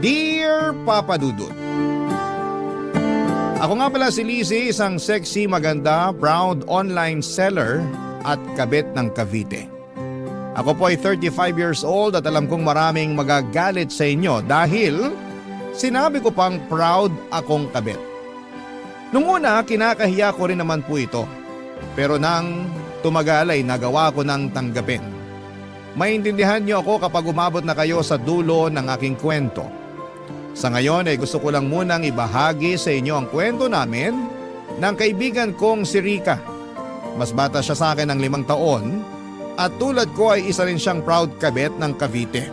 Dear Papa Dudut, ako nga pala si Lizzie, isang sexy, maganda, proud online seller at kabit ng Cavite. Ako po ay 35 years old at alam kong maraming magagalit sa inyo dahil sinabi ko pang proud akong kabit. Nung una, kinakahiya ko rin naman po ito. Pero nang tumagal ay nagawa ko ng tanggapin. Maintindihan niyo ako kapag umabot na kayo sa dulo ng aking kwento. Sa ngayon ay gusto ko lang munang ibahagi sa inyo ang kwento namin ng kaibigan kong si Rica. Mas bata siya sa akin ng 5 taon at tulad ko ay isa rin siyang proud kabit ng Cavite.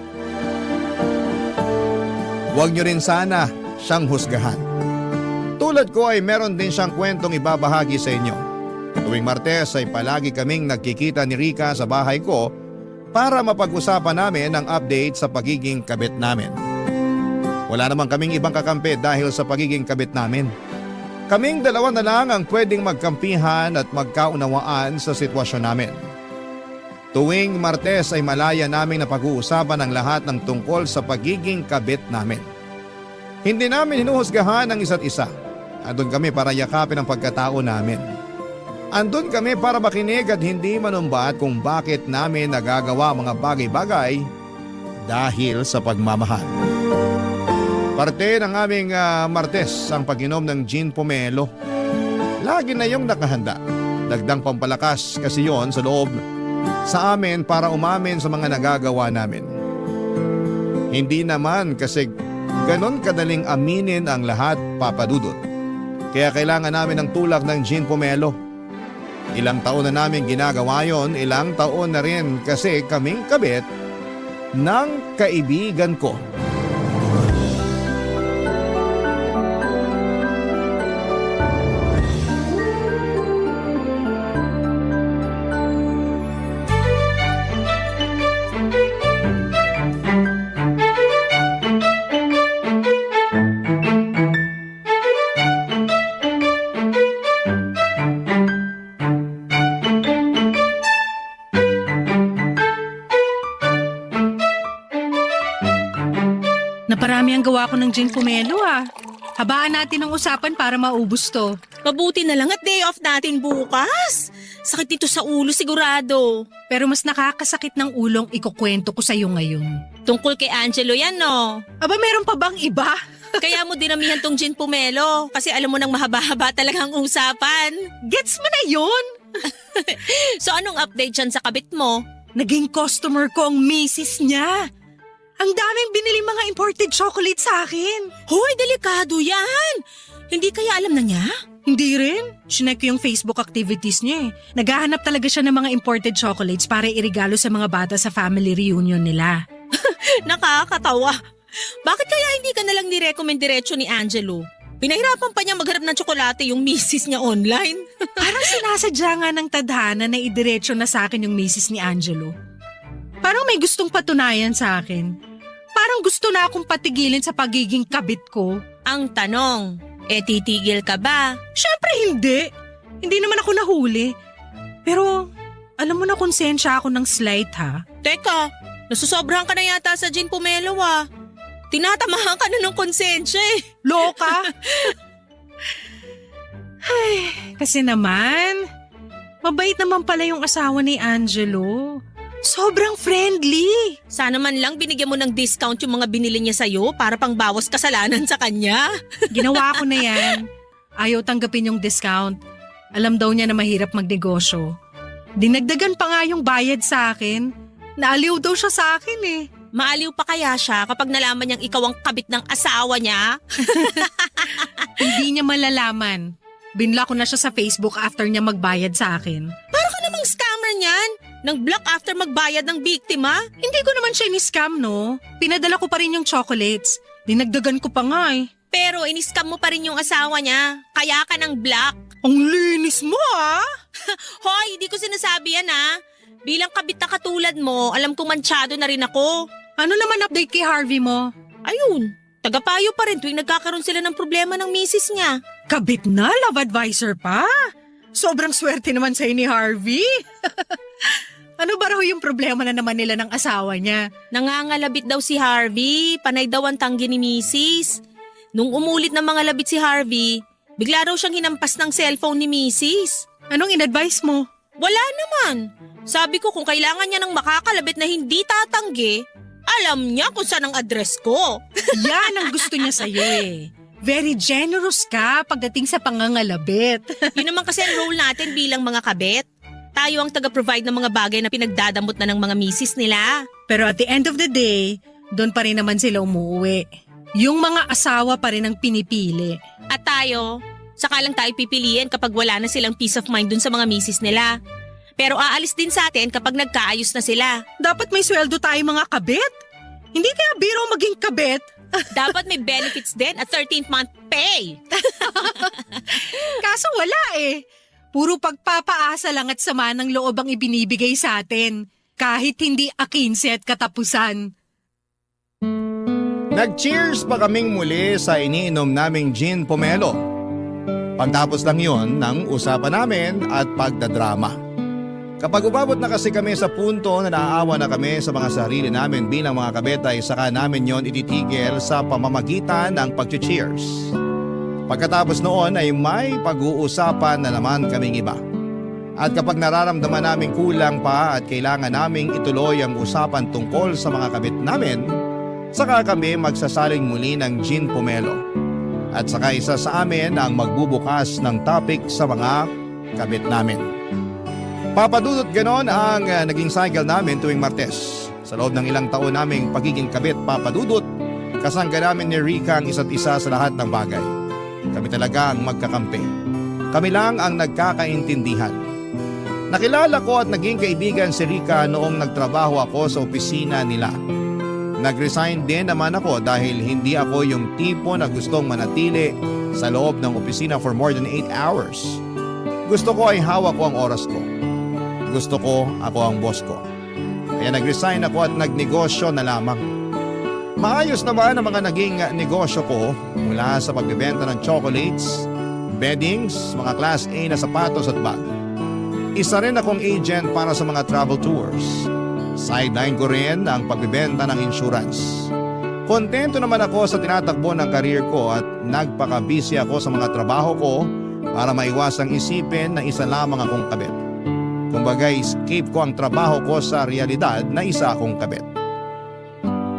Huwag niyo rin sana siyang husgahan. Tulad ko ay meron din siyang kwentong ibabahagi sa inyo. Tuwing Martes ay palagi kaming nagkikita ni Rica sa bahay ko para mapag-usapan namin ang update sa pagiging kabit namin. Wala naman kaming ibang kakampi dahil sa pagiging kabit namin. Kaming dalawa na lang ang pwedeng magkampihan at magkaunawaan sa sitwasyon namin. Tuwing Martes ay malaya naming napag-uusapan ang lahat ng tungkol sa pagiging kabit namin. Hindi namin hinuhusgahan ang isa't isa. Andun kami para yakapin ang pagkatao namin. Andun kami para makinig at hindi manumbat kung bakit namin nagagawa mga bagay-bagay dahil sa pagmamahal. Parte ng aming Martes ang pag-inom ng gin pomelo. Lagi na yung nakahanda. Dagdang pampalakas kasi yon sa loob sa amin para umamin sa mga nagagawa namin. Hindi naman kasi ganon kadaling aminin ang lahat, Papa Dudut. Kaya kailangan namin ng tulak ng gin pomelo. Ilang taon na namin ginagawa yon, ilang taon na rin kasi kaming kabit ng kaibigan ko. Naparami ang gawa ko ng gin pomelo ah. Habaan natin ang usapan para maubos to. Mabuti na lang at day off natin bukas. Sakit dito sa ulo sigurado. Pero mas nakakasakit ng ulong ikukwento ko sa'yo ngayon. Tungkol kay Angelo yan, no? Aba, meron pa bang iba? Kaya mo dinamihan tong gin pomelo kasi alam mo nang mahaba-haba talaga ang usapan. Gets mo na yun? So anong update dyan sa kabit mo? Naging customer ko ang misis niya. Ang daming binili mga imported chocolate sa akin. Hoy, delikado yan. Hindi kaya alam na niya? Hindi rin. Sinek ko yung Facebook activities niya eh. Naghahanap talaga siya ng mga imported chocolates para irigalo sa mga bata sa family reunion nila. Nakakatawa. Bakit kaya hindi ka nalang nirecommend diretso ni Angelo? Pinahirapan pa niya maghanap ng tsokolate yung misis niya online. Parang sinasadya nga ng tadhana na idiretso na sa akin yung misis ni Angelo. Parang may gustong patunayan sa akin. Parang gusto na akong patigilin sa pagiging kabit ko. Ang tanong, titigil ka ba? Syempre hindi. Hindi naman ako nahuli. Pero alam mo na konsensya ako ng slight ha. Teka, nasusobrahan ka na yata sa gin pomelo ah. Tinatamahan ka na ng konsensya eh. Loka? Ay, kasi naman, mabait naman pala yung asawa ni Angelo. Sobrang friendly. Sana man lang binigyan mo ng discount yung mga binili niya sa'yo para pang bawas kasalanan sa kanya. Ginawa ko na yan. Ayaw tanggapin yung discount. Alam daw niya na mahirap magnegosyo. Dinagdagan pa nga yung bayad sa akin. Naaliw daw siya sa akin eh. Maaliw pa kaya siya kapag nalaman niyang ikaw ang kabit ng asawa niya? Hindi niya malalaman. Binlock ko na siya sa Facebook after niya magbayad sa akin. Para ka namang scammer niyan. Nang block after magbayad ng biktima? Hindi ko naman siya ni-scam, no? Pinadala ko pa rin yung chocolates. Dinagdagan ko pa nga eh. Pero in-scam mo pa rin yung asawa niya. Kaya ka ng block. Ang linis mo ah! Hoy, di ko sinasabi yan ah. Bilang kabit na katulad mo, alam kong mansyado na rin ako. Ano naman update kay Harvey mo? Ayun, tagapayo pa rin tuwing nagkakaroon sila ng problema ng misis niya. Kabit na, love advisor pa? Sobrang swerte naman sa'yo ni Harvey. Ano ba raw yung problema na naman nila ng asawa niya? Nangangalabit daw si Harvey, panay daw ang tanggi ni Mrs. Nung umulit ng mga labit si Harvey, bigla raw siyang hinampas ng cellphone ni Mrs. Anong in-advise mo? Wala naman. Sabi ko kung kailangan niya ng makakalabit na hindi tatanggi, alam niya kung saan ang address ko. Yan ang gusto niya sa'yo eh. Very generous ka pagdating sa pangangalabit. Yun naman kasi ang role natin bilang mga kabet. Tayo ang taga-provide ng mga bagay na pinagdadamot na ng mga misis nila. Pero at the end of the day, doon pa rin naman sila umuwi. Yung mga asawa pa rin ang pinipili. At tayo, saka lang tayo pipiliin kapag wala na silang peace of mind dun sa mga misis nila. Pero aalis din sa atin kapag nagkaayos na sila. Dapat may sweldo tayo mga kabit. Hindi kaya biro maging kabit. Dapat may benefits din at 13th month pay. Kaso wala eh. Puro pagpapaasa lang at sama ng loob ang ibinibigay sa atin. Kahit hindi akinse at katapusan. Nag-cheers pa kaming muli sa iniinom naming gin pomelo. Pagtapos lang yon ng usapan namin at pagdadrama. Kapag umabot na kasi kami sa punto na naaawa na kami sa mga sarili namin bilang mga kabetay, saka namin yon ititigil sa pamamagitan ng pag-cheers. Pagkatapos noon ay may pag-uusapan na naman kaming iba. At kapag nararamdaman namin kulang pa at kailangan naming ituloy ang usapan tungkol sa mga kabit namin, saka kami magsasaling muli ng gin pomelo. At saka isa sa amin ang magbubukas ng topic sa mga kabit namin. Papadudot ganon ang naging cycle namin tuwing Martes. Sa loob ng ilang taon naming pagiging kabit papadudot, kasangga namin ni Rika ang isa't isa sa lahat ng bagay. Kami talaga ang magkakampi. Kami lang ang nagkakaintindihan. Nakilala ko at naging kaibigan si Rika noong nagtrabaho ako sa opisina nila. Nag-resign din naman ako dahil hindi ako yung tipo na gustong manatili sa loob ng opisina for more than 8 hours. Gusto ko ay hawak ko ang oras ko. Gusto ko ako ang boss ko. Kaya nag-resign ako at nagnegosyo na lamang. Maayos naman ang mga naging negosyo ko mula sa pagbebenta ng chocolates, beddings, mga class A na sapatos at bag. Isa rin akong agent para sa mga travel tours. Sideline ko rin ang pagbebenta ng insurance. Kontento naman ako sa tinatakbo ng career ko at nagpaka-busy ako sa mga trabaho ko para maiwasang isipin na isa lamang akong kabit. Kumbaga, escape ko ang trabaho ko sa realidad na isa akong kabit.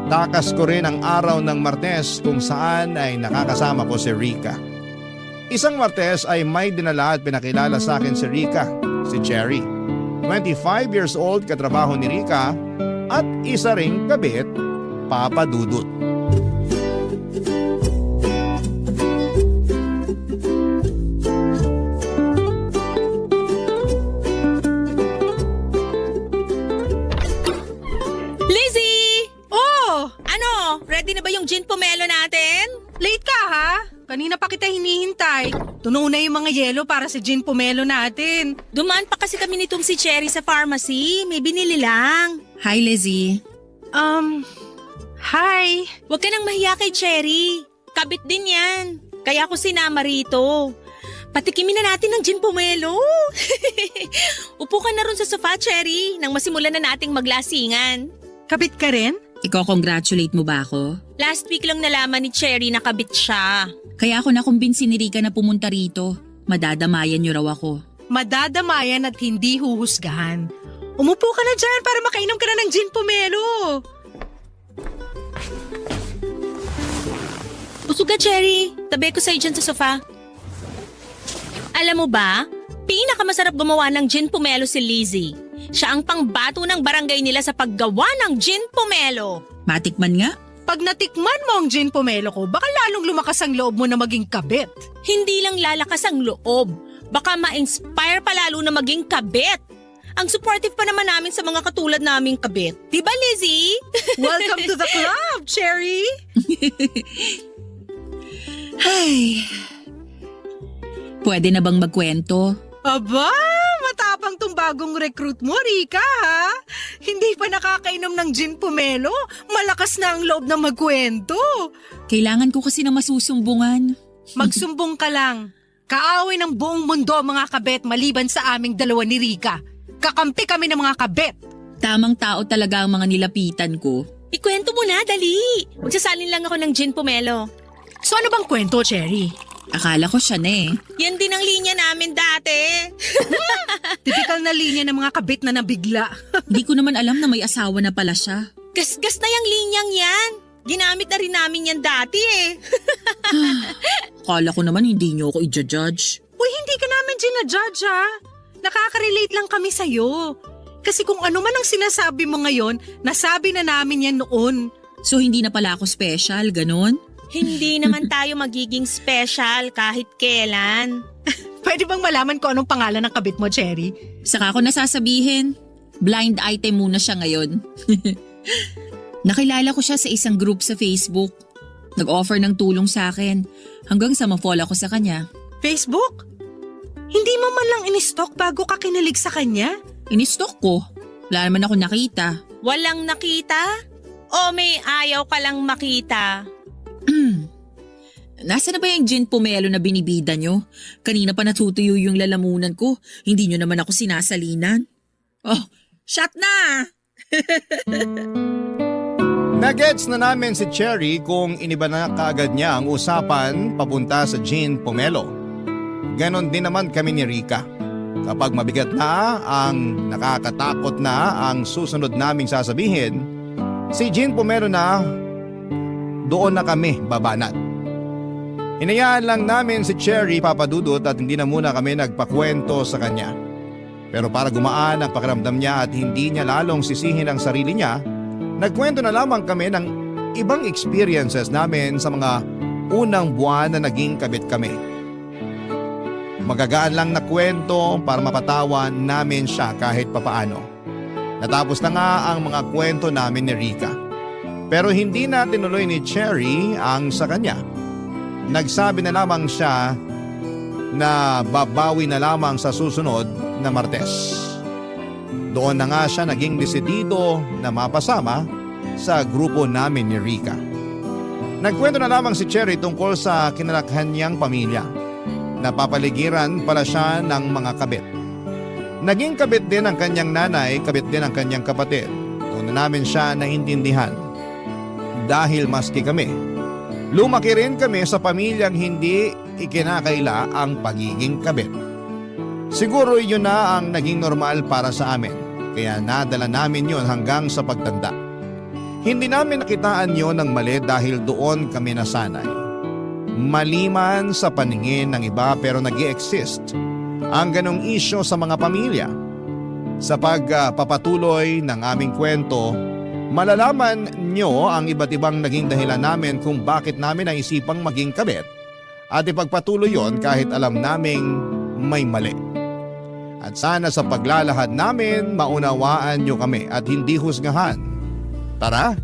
Takas ko rin ang araw ng Martes kung saan ay nakakasama ko si Rika. Isang Martes ay may dinala at pinakilala sa akin si Rika, si Cherry. 25 years old katrabaho ni Rika at isa ring kabit, Papa Dudut. Lizzie! Oh! Ano? Ready na ba yung gin pomelo natin? Late ka ha? Kanina pa kita hinihintay. Tunaw na yung mga yelo para sa gin pomelo natin. Dumaan pa kasi kami nitong si Cherry sa pharmacy. May binili lang. Hi, Lizzie. Hi. Huwag ka nang mahiya kay Cherry. Kabit din yan. Kaya ako sinama rito. Patikimin na natin ng gin pomelo. Upo ka na ron sa sofa, Cherry, nang masimulan na nating maglasingan. Kabit ka rin? Iko-congratulate mo ba ako? Last week lang nalaman ni Cherry na kabit siya. Kaya ako nakumbinsi ni Rika na pumunta rito. Madadamayan niyo raw ako. Madadamayan at hindi huhusgahan. Umupo ka na dyan para makainom ka na ng gin pomelo. Busog ka, Cherry. Tabi ko sa'yo dyan sa sofa. Alam mo ba, pinakamasarap gumawa ng gin pomelo si Lizzie. Siya ang pangbato ng barangay nila sa paggawa ng gin pomelo. Matikman nga. Pag natikman mo ang gin pomelo ko, baka lalong lumakas ang loob mo na maging kabit. Hindi lang lalakas ang loob, baka ma-inspire pa lalo na maging kabit. Ang supportive pa naman namin sa mga katulad naming kabit. Diba, Lizzie? Welcome to the club, Cherry! Ay. Pwede na bang magkwento? Aba, matapang tong bagong recruit mo, Rika, ha? Hindi pa nakakainom ng gin pomelo, malakas na ang loob na magkwento. Kailangan ko kasi na masusumbungan. Magsumbong ka lang. Kaaway ng buong mundo, mga kabet, maliban sa aming dalawa ni Rika. Kakampi kami ng mga kabet. Tamang tao talaga ang mga nilapitan ko. Ikwento mo na, dali. Magsasalin lang ako ng gin pomelo. So ano bang kwento, Cherry? Akala ko siya na eh. Yan din ang linya namin dati. Typical na linya ng mga kabit na nabigla. Hindi ko naman alam na may asawa na pala siya. Gasgas na yung linyang yan. Ginamit na rin namin yan dati eh. Akala ko naman hindi niyo ako i-judge. Uy, hindi ka namin ginajudge ha. Nakaka-relate lang kami sa'yo. Kasi kung ano man ang sinasabi mo ngayon, nasabi na namin yan noon. So hindi na pala ako special, ganon? Hindi naman tayo magiging special kahit kailan. Pwede bang malaman ko anong pangalan ng kabit mo, Cherry? Saka ko nasasabihin, blind item muna siya ngayon. Nakilala ko siya sa isang group sa Facebook. Nag-offer ng tulong sa akin hanggang sa ma-fall ako sa kanya. Facebook? Hindi mo man lang in-stalk bago ka kinilig sa kanya? Inistalk ko. Wala naman ako nakita. Walang nakita? O may ayaw ka lang makita? Nasaan na ba yung gin pomelo na binibida nyo? Kanina pa natutuyo yung lalamunan ko. Hindi nyo naman ako sinasalinan. Oh, shot na! Nagets na namin si Cherry kung iniba na kaagad niya ang usapan papunta sa gin pomelo. Ganon din naman kami ni Rika. Kapag mabigat na ang nakakatakot na ang susunod naming sasabihin, si gin pomelo na, doon na kami babanat. Hinayaan lang namin si Cherry papadudot at hindi na muna kami nagpakwento sa kanya. Pero para gumaan ang pakiramdam niya at hindi niya lalong sisihin ang sarili niya, nagkwento na lamang kami ng ibang experiences namin sa mga unang buwan na naging kabit kami. Magagaan lang na kwento para mapatawa namin siya kahit papaano. Natapos na nga ang mga kwento namin ni Rika. Pero hindi na tinuloy ni Cherry ang sa kanya. Nagsabi na lamang siya na babawi na lamang sa susunod na Martes. Doon na nga siya naging desidido na mapasama sa grupo namin ni Rika. Nagkwento na lamang si Cherry tungkol sa kinalakhan niyang pamilya. Napapaligiran pala siya ng mga kabit. Naging kabit din ang kanyang nanay, kabit din ang kanyang kapatid. Doon na namin siya naintindihan. Dahil maski kami, lumaki rin kami sa pamilyang hindi ikinakaila ang pagiging kabit. Siguro yun na ang naging normal para sa amin, kaya nadala namin yun hanggang sa pagtanda. Hindi namin nakitaan yun ng mali dahil doon kami nasanay. Maliman sa paningin ng iba pero nag-i-exist ang ganong isyo sa mga pamilya. Sa pagpapatuloy ng aming kwento, malalaman nyo ang iba't ibang naging dahilan namin kung bakit namin naisipang maging kabit at ipagpatuloy yon kahit alam naming may mali. At sana sa paglalahad namin maunawaan nyo kami at hindi husgahan. Tara,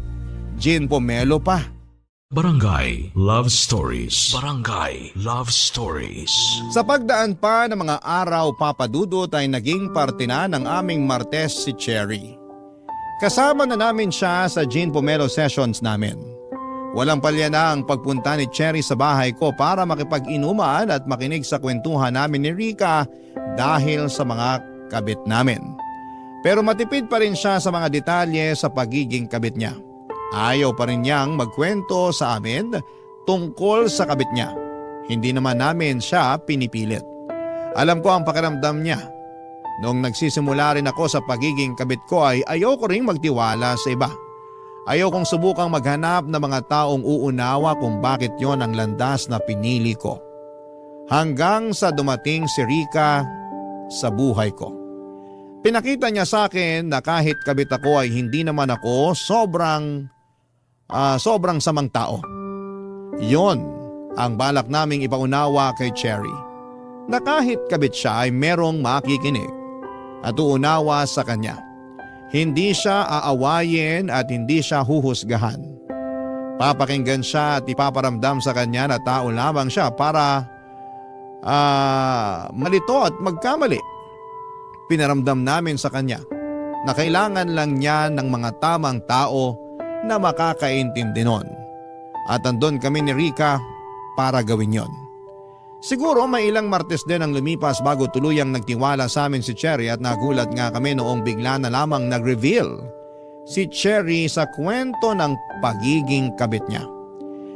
gin pomelo pa. Barangay Love Stories. Barangay Love Stories. Sa pagdaan pa ng mga araw, papadudot ay naging parte na ng aming Martes si Cherry. Kasama na namin siya sa gin pomelo sessions namin. Walang palya na ang pagpunta ni Cherry sa bahay ko para makipag-inuman at makinig sa kwentuhan namin ni Rika dahil sa mga kabit namin. Pero matipid pa rin siya sa mga detalye sa pagiging kabit niya. Ayaw pa rin niyang magkwento sa amin tungkol sa kabit niya. Hindi naman namin siya pinipilit. Alam ko ang pakiramdam niya. Noong nagsisimula rin ako sa pagiging kabit ko ay ayaw ko ring magtiwala sa iba. Ayaw kong subukang maghanap ng mga taong uunawa kung bakit yon ang landas na pinili ko. Hanggang sa dumating si Rika sa buhay ko. Pinakita niya sa akin na kahit kabit ako ay hindi naman ako sobrang samang tao. Yon ang balak naming ipaunawa kay Cherry. Na kahit kabit siya ay merong makikinig at uunawa sa kanya. Hindi siya aawayin at hindi siya huhusgahan. Papakinggan siya at ipaparamdam sa kanya na tao lamang siya para malito at magkamali. Pinaramdam namin sa kanya na kailangan lang niya ng mga tamang tao na makakaintindi nun. At andun kami ni Rika para gawin yon. Siguro may ilang Martes din ang lumipas bago tuluyang nagtiwala sa amin si Cherry at nagulat nga kami noong bigla na lamang nag-reveal si Cherry sa kwento ng pagiging kabit niya.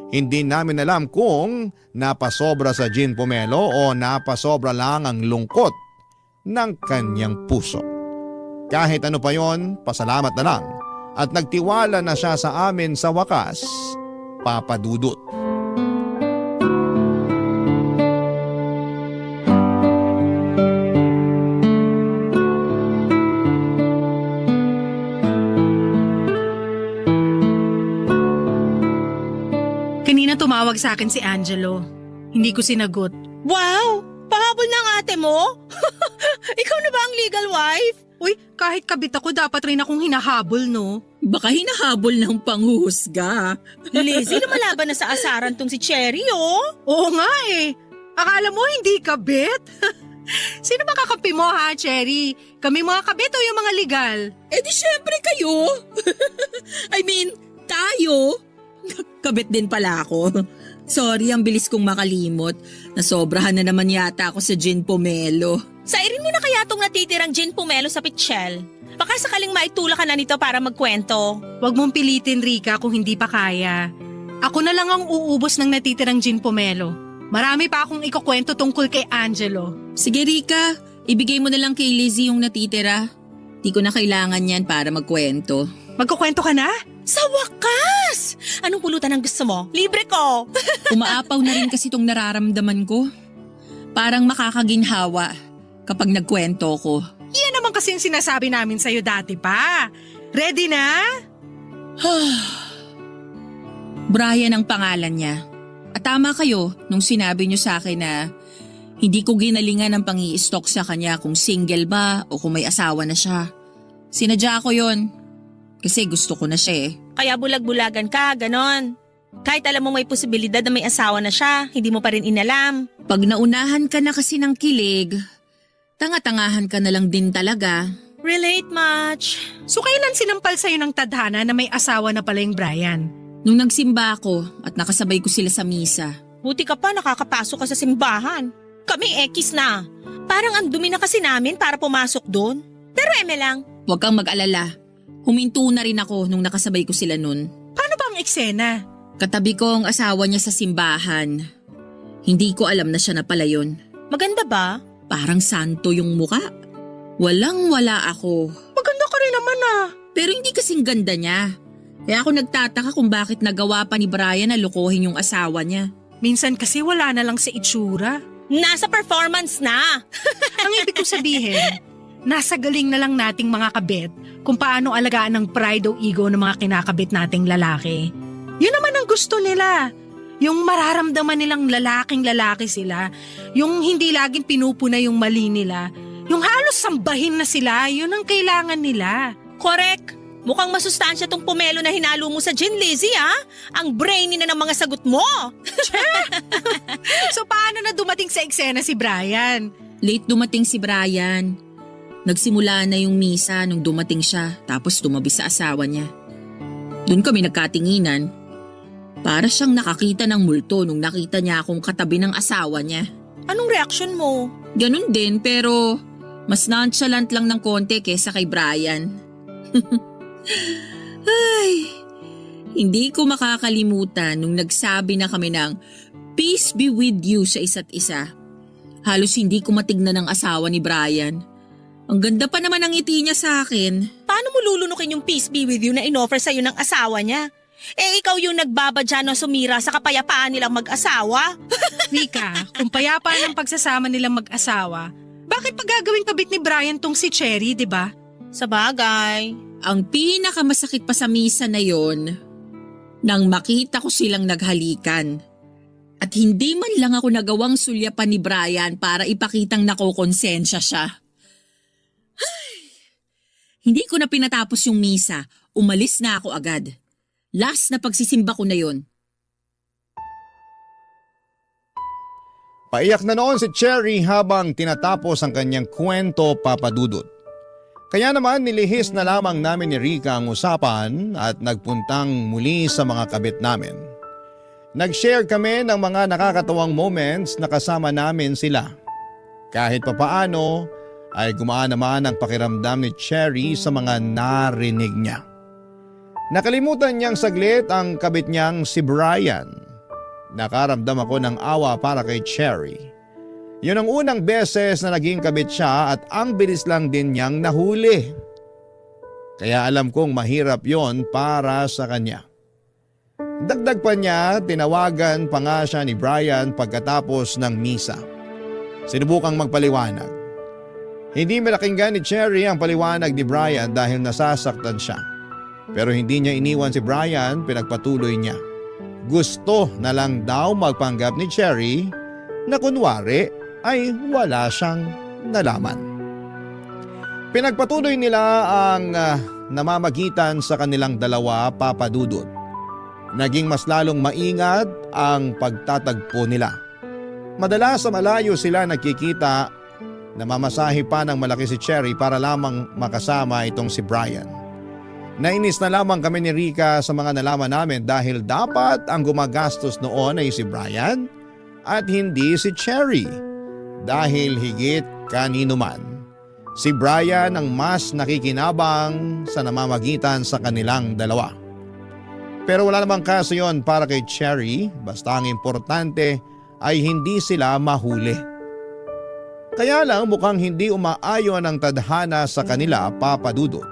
Hindi namin alam kung napasobra sa gin pomelo o napasobra lang ang lungkot ng kanyang puso. Kahit ano pa yon, pasalamat na lang at nagtiwala na siya sa amin sa wakas, Papa Dudut. Kanina tumawag sa akin si Angelo. Hindi ko sinagot. Wow! Pahabol ng ate mo? Ikaw na ba ang legal wife? Uy, kahit kabit ako, dapat rin akong hinahabol, no? Baka hinahabol ng panghuhusga. Lizzie, lumalaban na sa asaran tong si Cherry, oh. Oo nga eh. Akala mo hindi kabit? Sino ba kakampi mo ha, Cherry? Kami mga kabit o yung mga legal? Eh di syempre kayo. I mean, tayo. Kabit din pala ako. Sorry, ang bilis kong makalimot. Nasobrahan na naman yata ako sa gin pomelo. Sairin mo na kaya tong natitirang gin pomelo sa pitchel. Baka sakaling maitulak ka na nito para magkwento. Huwag mong pilitin, Rika, kung hindi pa kaya. Ako na lang ang uubos ng natitirang gin pomelo. Marami pa akong ikukwento tungkol kay Angelo. Sige Rika, ibigay mo na lang kay Lizzie yung natitira. Di ko na kailangan yan para magkwento. Magkukwento ka na? Sa wakas! Anong pulutan ang gusto mo? Libre ko! Umaapaw na rin kasi itong nararamdaman ko. Parang makakaginhawa kapag nagkwento ko. Yan naman kasi yung sinasabi namin sa'yo dati pa. Ready na? Brian ang pangalan niya. At tama kayo nung sinabi niyo sa akin na hindi ko ginalingan ng pang-i-stalk sa kanya kung single ba o kung may asawa na siya. Sinadya ko yon kasi gusto ko na siya eh. Kaya bulag-bulagan ka, ganon. Kahit alam mo may posibilidad na may asawa na siya, hindi mo pa rin inalam. Pag naunahan ka na kasi ng kilig, tanga-tangahan ka na lang din talaga. Relate much. So kailan sinampal sa'yo ng tadhana na may asawa na pala yung Brian? Nung nagsimba ako at nakasabay ko sila sa misa. Buti ka pa nakakapasok ka sa simbahan. Kami ekis na. Parang ang dumi na kasi namin para pumasok doon. Pero eme lang. Huwag kang mag-alala. Huminto na rin ako nung nakasabay ko sila nun. Paano ba ang eksena? Katabi ko ang asawa niya sa simbahan. Hindi ko alam na siya na pala yun. Maganda ba? Parang santo yung muka. Walang-wala ako. Maganda ka rin naman ah. Pero hindi kasing ganda niya. Kaya ako nagtataka kung bakit nagawa pa ni Brian na lokohin yung asawa niya. Minsan kasi wala na lang sa itsura. Nasa performance na. Ang ibig ko sabihin, nasa galing na lang nating mga kabit kung paano alagaan ng pride o ego ng mga kinakabit nating lalaki. Yun naman ang gusto nila. Yung mararamdaman nilang lalaking-lalaki sila. Yung hindi laging pinupuna yung mali nila. Yung halos sambahin na sila, yun ang kailangan nila. Correct. Mukhang masustansya tong pomelo na hinalo mo sa gin, Lizzie, ha? Ang brainy na ng mga sagot mo. So paano na dumating sa eksena si Brian? Late dumating si Brian. Nagsimula na yung misa nung dumating siya tapos tumabi sa asawa niya. Doon kami nagkatinginan. Para siyang nakakita ng multo nung nakita niya akong katabi ng asawa niya. Anong reaksyon mo? Ganun din pero mas nonchalant lang ng konti kesa kay Brian. Ay, hindi ko makakalimutan nung nagsabi na kami ng peace be with you sa isa't isa. Halos hindi ko matignan ang asawa ni Brian. Ang ganda pa naman ang ngiti niya sa akin. Paano mo lulunukin yung peace be with you na inoffer sa'yo ng asawa niya? Eh ikaw yung nagbabadya na sumira sa kapayapaan nilang mag-asawa? Rika, kung payapaan ang pagsasama nilang mag-asawa, bakit pagagawing kabit ni Brian tong si Cherry, di ba? Sa bagay. Ang pinakamasakit pa sa misa na yon, nang makita ko silang naghalikan. At hindi man lang ako nagawang sulyapan ni Brian para ipakitang nakokonsensya siya. Hindi ko na pinatapos yung misa, umalis na ako agad. Last na pagsisimba ko na yon. Paiyak na noon si Cherry habang tinatapos ang kanyang kwento, Papa Dudut. Kaya naman nilihis na lamang namin ni Rika ang usapan at nagpuntang muli sa mga kabit namin. Nag-share kami ng mga nakakatawang moments na kasama namin sila. Kahit papaano ay gumaan naman ang pakiramdam ni Cherry sa mga narinig niya. Nakalimutan niyang saglit ang kabit niyang si Brian. Nakaramdam ako ng awa para kay Cherry. Yun ang unang beses na naging kabit siya at ang bilis lang din niyang nahuli. Kaya alam kong mahirap yon para sa kanya. Dagdag pa niya, tinawagan pa nga siya ni Brian pagkatapos ng misa. Sinubukang magpaliwanag. Hindi malakinggan ni Cherry ang paliwanag ni Brian dahil nasasaktan siya. Pero hindi niya iniwan si Brian, pinagpatuloy niya. Gusto na lang daw magpanggap ni Cherry na kunwari ay wala siyang nalaman. Pinagpatuloy nila ang namamagitan sa kanilang dalawa, Papa Dudut. Naging mas lalong maingat ang pagtatagpo nila. Madalas sa malayo sila nagkikita, namamasahe pa ng malaki si Cherry para lamang makasama itong si Brian. Nainis na lamang kami ni Rica sa mga nalaman namin dahil dapat ang gumagastos noon ay si Brian at hindi si Cherry. Dahil higit kanino man, si Brian ang mas nakikinabang sa namamagitan sa kanilang dalawa. Pero wala namang kaso yon para kay Cherry, basta ang importante ay hindi sila mahuli. Kaya lang mukhang hindi umaayon ang tadhana sa kanila, Papa Dudut.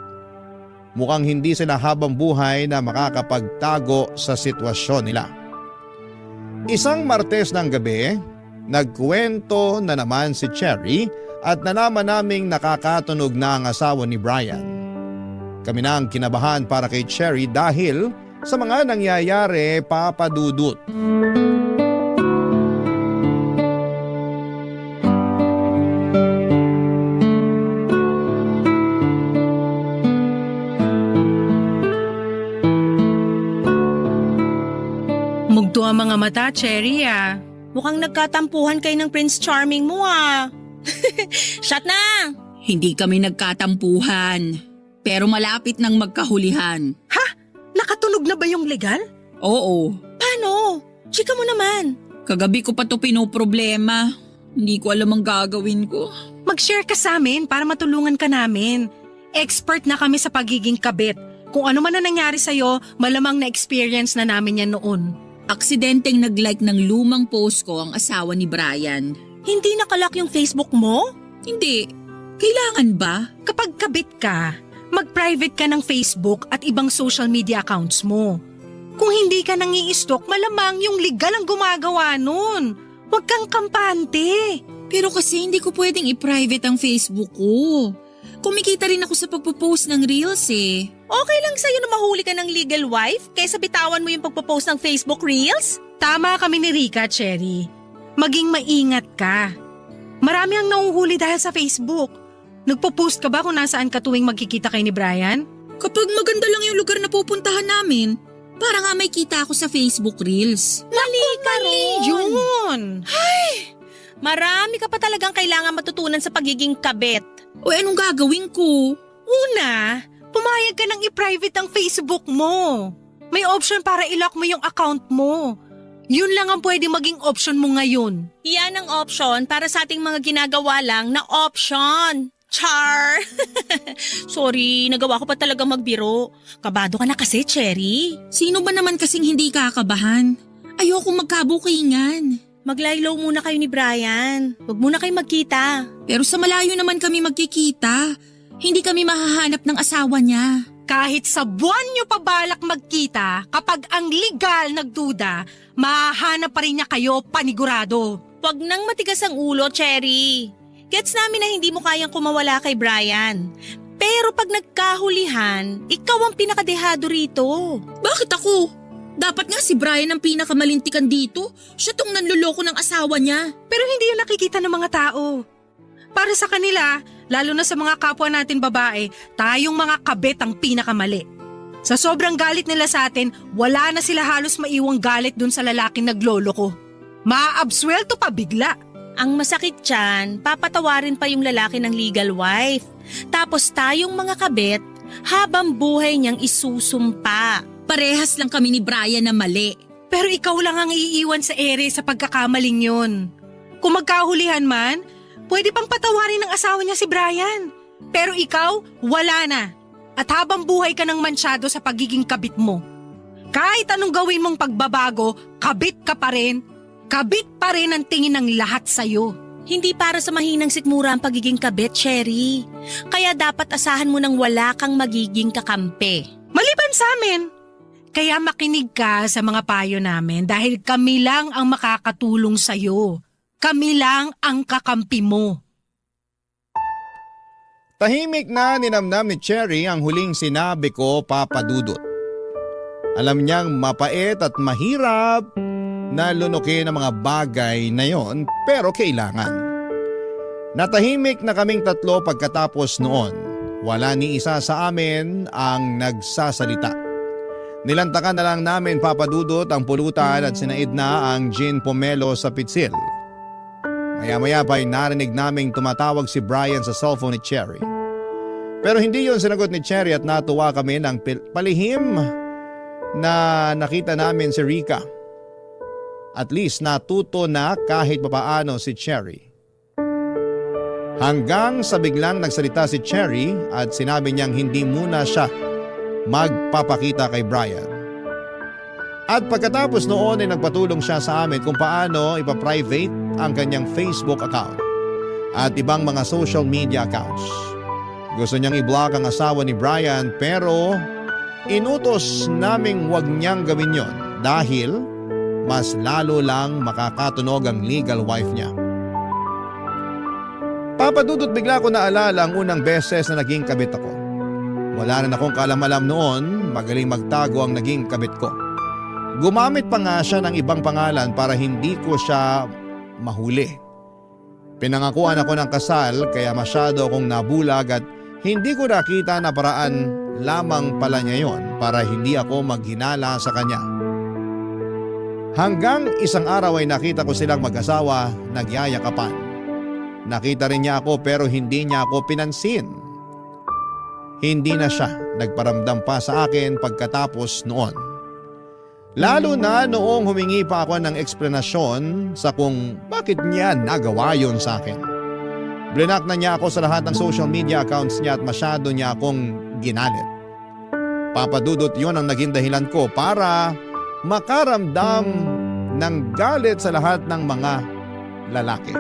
Mukhang hindi sila habang buhay na makakapagtago sa sitwasyon nila. Isang Martes ng gabi, nagkwento na naman si Cherry at nalaman naming nakakatunog na ang asawa ni Brian. Kami na ang kinabahan para kay Cherry dahil sa mga nangyayari, Papa Dudut. Mugto ang mga mata, Cherry ah. Mukhang nagkatampuhan kayo ng Prince Charming mo ah. Shut na! Hindi kami nagkatampuhan, pero malapit nang magkahulihan. Nakatunog na ba yung legal? Oo, Paano? Chika mo naman. kagabi ko pa to pinoproblema. Hindi ko alam ang gagawin ko. Mag-share ka sa amin para matulungan ka namin. Expert na kami sa pagiging kabit. Kung ano man na nangyari sa'yo, malamang na-experience na namin yan noon. Aksidenteng nag-like ng lumang post ko ang asawa ni Brian. Hindi nakalock yung Facebook mo? Hindi. Kailangan ba? Kapag kabit ka, mag-private ka ng Facebook at ibang social media accounts mo. Kung hindi ka nang i-stalk, malamang yung legal ang gumagawa nun. Huwag kang kampante. Pero kasi hindi ko pwedeng i-private ang Facebook ko. Kumikita rin ako sa pagpo-post ng reels eh. Okay lang sa'yo na mahuli ka ng legal wife kaysa bitawan mo yung pagpo-post ng Facebook Reels? Tama kami ni Rica, Cherry. Maging maingat ka. Marami ang nahuhuli dahil sa Facebook. Nagpo-post ka ba kung nasaan ka tuwing magkikita kay ni Brian? Kapag maganda lang yung lugar na pupuntahan namin, para nga may kita ako sa Facebook Reels. Mali ka ron. Yun! Marami ka pa talagang kailangan matutunan sa pagiging kabit. O anong gagawin ko? Una, pumayag ka nang i-private ang Facebook mo. May option para i-lock mo yung account mo. Yun lang ang pwede maging option mo ngayon. Yan ang option para sa ating mga ginagawa lang na option. Char! Sorry, nagawa ko pa talaga magbiro. Kabado ka na kasi, Cherry. Sino ba naman kasing hindi kakabahan? Ayoko magkabukingan. Maglaylo muna kayo ni Brian. Huwag muna kayo magkita. Pero sa malayo naman kami magkikita. Hindi kami mahahanap ng asawa niya. Kahit sa buwan nyo pa balak magkita, kapag ang legal nagduda, mahahanap pa rin niya kayo panigurado. Huwag nang matigas ang ulo, Cherry. Gets namin na hindi mo kayang kumawala kay Brian. Pero pag nagkahulihan, ikaw ang pinakadehado rito. Bakit ako? Dapat nga si Brian ang pinakamalintikan dito. Siya tong nanluloko ng asawa niya. Pero hindi yun nakikita ng mga tao. Para sa kanila, lalo na sa mga kapwa natin babae, tayong mga kabit ang pinakamali. Sa sobrang galit nila sa atin, wala na sila halos maiwang galit dun sa lalaking nagloloko. Maaabswelto pa bigla. Ang masakit dyan, papatawarin pa yung lalaki ng legal wife. Tapos tayong mga kabit, habang buhay niyang isusumpa. Parehas lang kami ni Brian na mali. Pero ikaw lang ang iiwan sa ere sa pagkakamaling yun. Kung magkahulihan man, pwede pang patawarin ng asawa niya si Brian. Pero ikaw, wala na. At habang buhay ka ng mansyado sa pagiging kabit mo. Kahit anong gawin mong pagbabago, kabit ka pa rin. Kabit pa rin ang tingin ng lahat sa'yo. Hindi para sa mahinang sikmura ang pagiging kabit, Cherry. Kaya dapat asahan mo nang wala kang magiging kakampi. Maliban sa amin. Kaya makinig ka sa mga payo namin dahil kami lang ang makakatulong sa'yo. Kami lang ang kakampi mo. Tahimik na ninamnam ni Cherry ang huling sinabi ko, Papa Dudut. Alam niyang mapait at mahirap na lunukin ang mga bagay na yon, pero kailangan. Natahimik na kaming tatlo pagkatapos noon. Wala ni isa sa amin ang nagsasalita. Nilantakan na lang namin, Papa Dudut, ang pulutan at sinaid na ang gin pomelo sa pitsil. Maya-maya pa'y narinig naming tumatawag si Brian sa cellphone ni Cherry. Pero hindi yon sinagot ni Cherry at natuwa kami ng palihim na nakita namin si Rika. At least natuto na kahit papaano si Cherry. Hanggang sa biglang nagsalita si Cherry at sinabi niyang hindi muna siya magpapakita kay Brian. At pagkatapos noon ay nagpatulong siya sa amin kung paano ipaprivate ang kanyang Facebook account at ibang mga social media accounts. Gusto niyang i-block ang asawa ni Brian pero inutos naming wag niyang gawin yon dahil mas lalo lang makakatunog ang legal wife niya. Papadudot bigla ko naalala ang unang beses na naging kabit ako. Wala rin akong kaalam-alam noon, magaling magtago ang naging kabit ko. Gumamit pa nga siya ng ibang pangalan para hindi ko siya mahuli. Pinangakuan ako ng kasal kaya masyado akong nabulag at hindi ko nakita na paraan lamang pala niya yon para hindi ako maghinala sa kanya. Hanggang isang araw ay nakita ko silang mag-asawa nagyayakapan. Nakita rin niya ako pero hindi niya ako pinansin. Hindi na siya nagparamdam pa sa akin pagkatapos noon. Lalo na noong humingi pa ako ng eksplanasyon sa kung bakit niya nagawa yon sa akin. Blinak na niya ako sa lahat ng social media accounts niya at masyado niya akong ginalit. Papadudot yon ang naging dahilan ko para makaramdam ng galit sa lahat ng mga lalaki.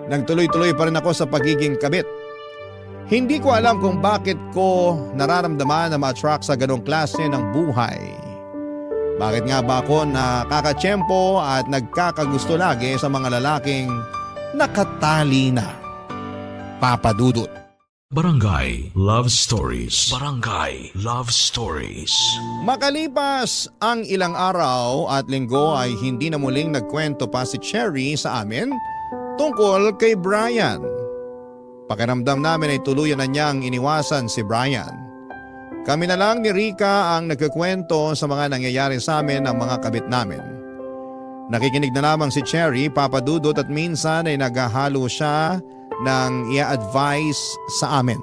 Nagtuloy-tuloy pa rin ako sa pagiging kabit. Hindi ko alam kung bakit ko nararamdaman na ma-attract sa ganong klase ng buhay. Bakit nga ba ako nakakatsyempo at nagkakagusto lagi sa mga lalaking nakatali na? Papa Dudut. Barangay Love Stories. Barangay Love Stories. Makalipas ang ilang araw at linggo ay hindi na muling nagkwento pa si Cherry sa amin tungkol kay Brian. Pakiramdam namin ay tuluyan na niyang iniwasan si Brian. Kami na lang ni Rika ang nagkukwento sa mga nangyayari sa amin ng mga kabit namin. Nakikinig na lamang si Cherry, Papa Dudut at minsan ay naghahalo siya ng i-advise sa amin.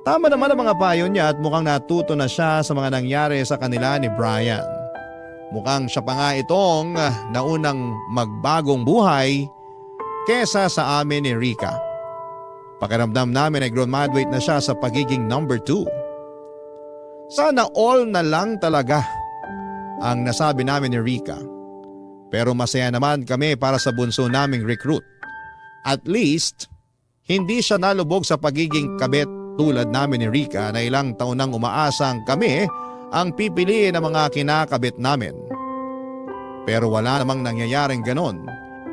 Tama naman ang mga payo niya at mukhang natuto na siya sa mga nangyari sa kanila ni Brian. Mukhang siya pa nga itong naunang magbagong buhay kesa sa amin ni Rika. Pakiramdam namin ay graduate na siya sa pagiging number 2. Sana all na lang talaga ang nasabi namin ni Rika. Pero masaya naman kami para sa bunso naming recruit. At least, hindi siya nalubog sa pagiging kabit tulad namin ni Rika na ilang taon nang umaasang kami ang pipiliin ng mga kinakabit namin. Pero wala namang nangyayaring ganon.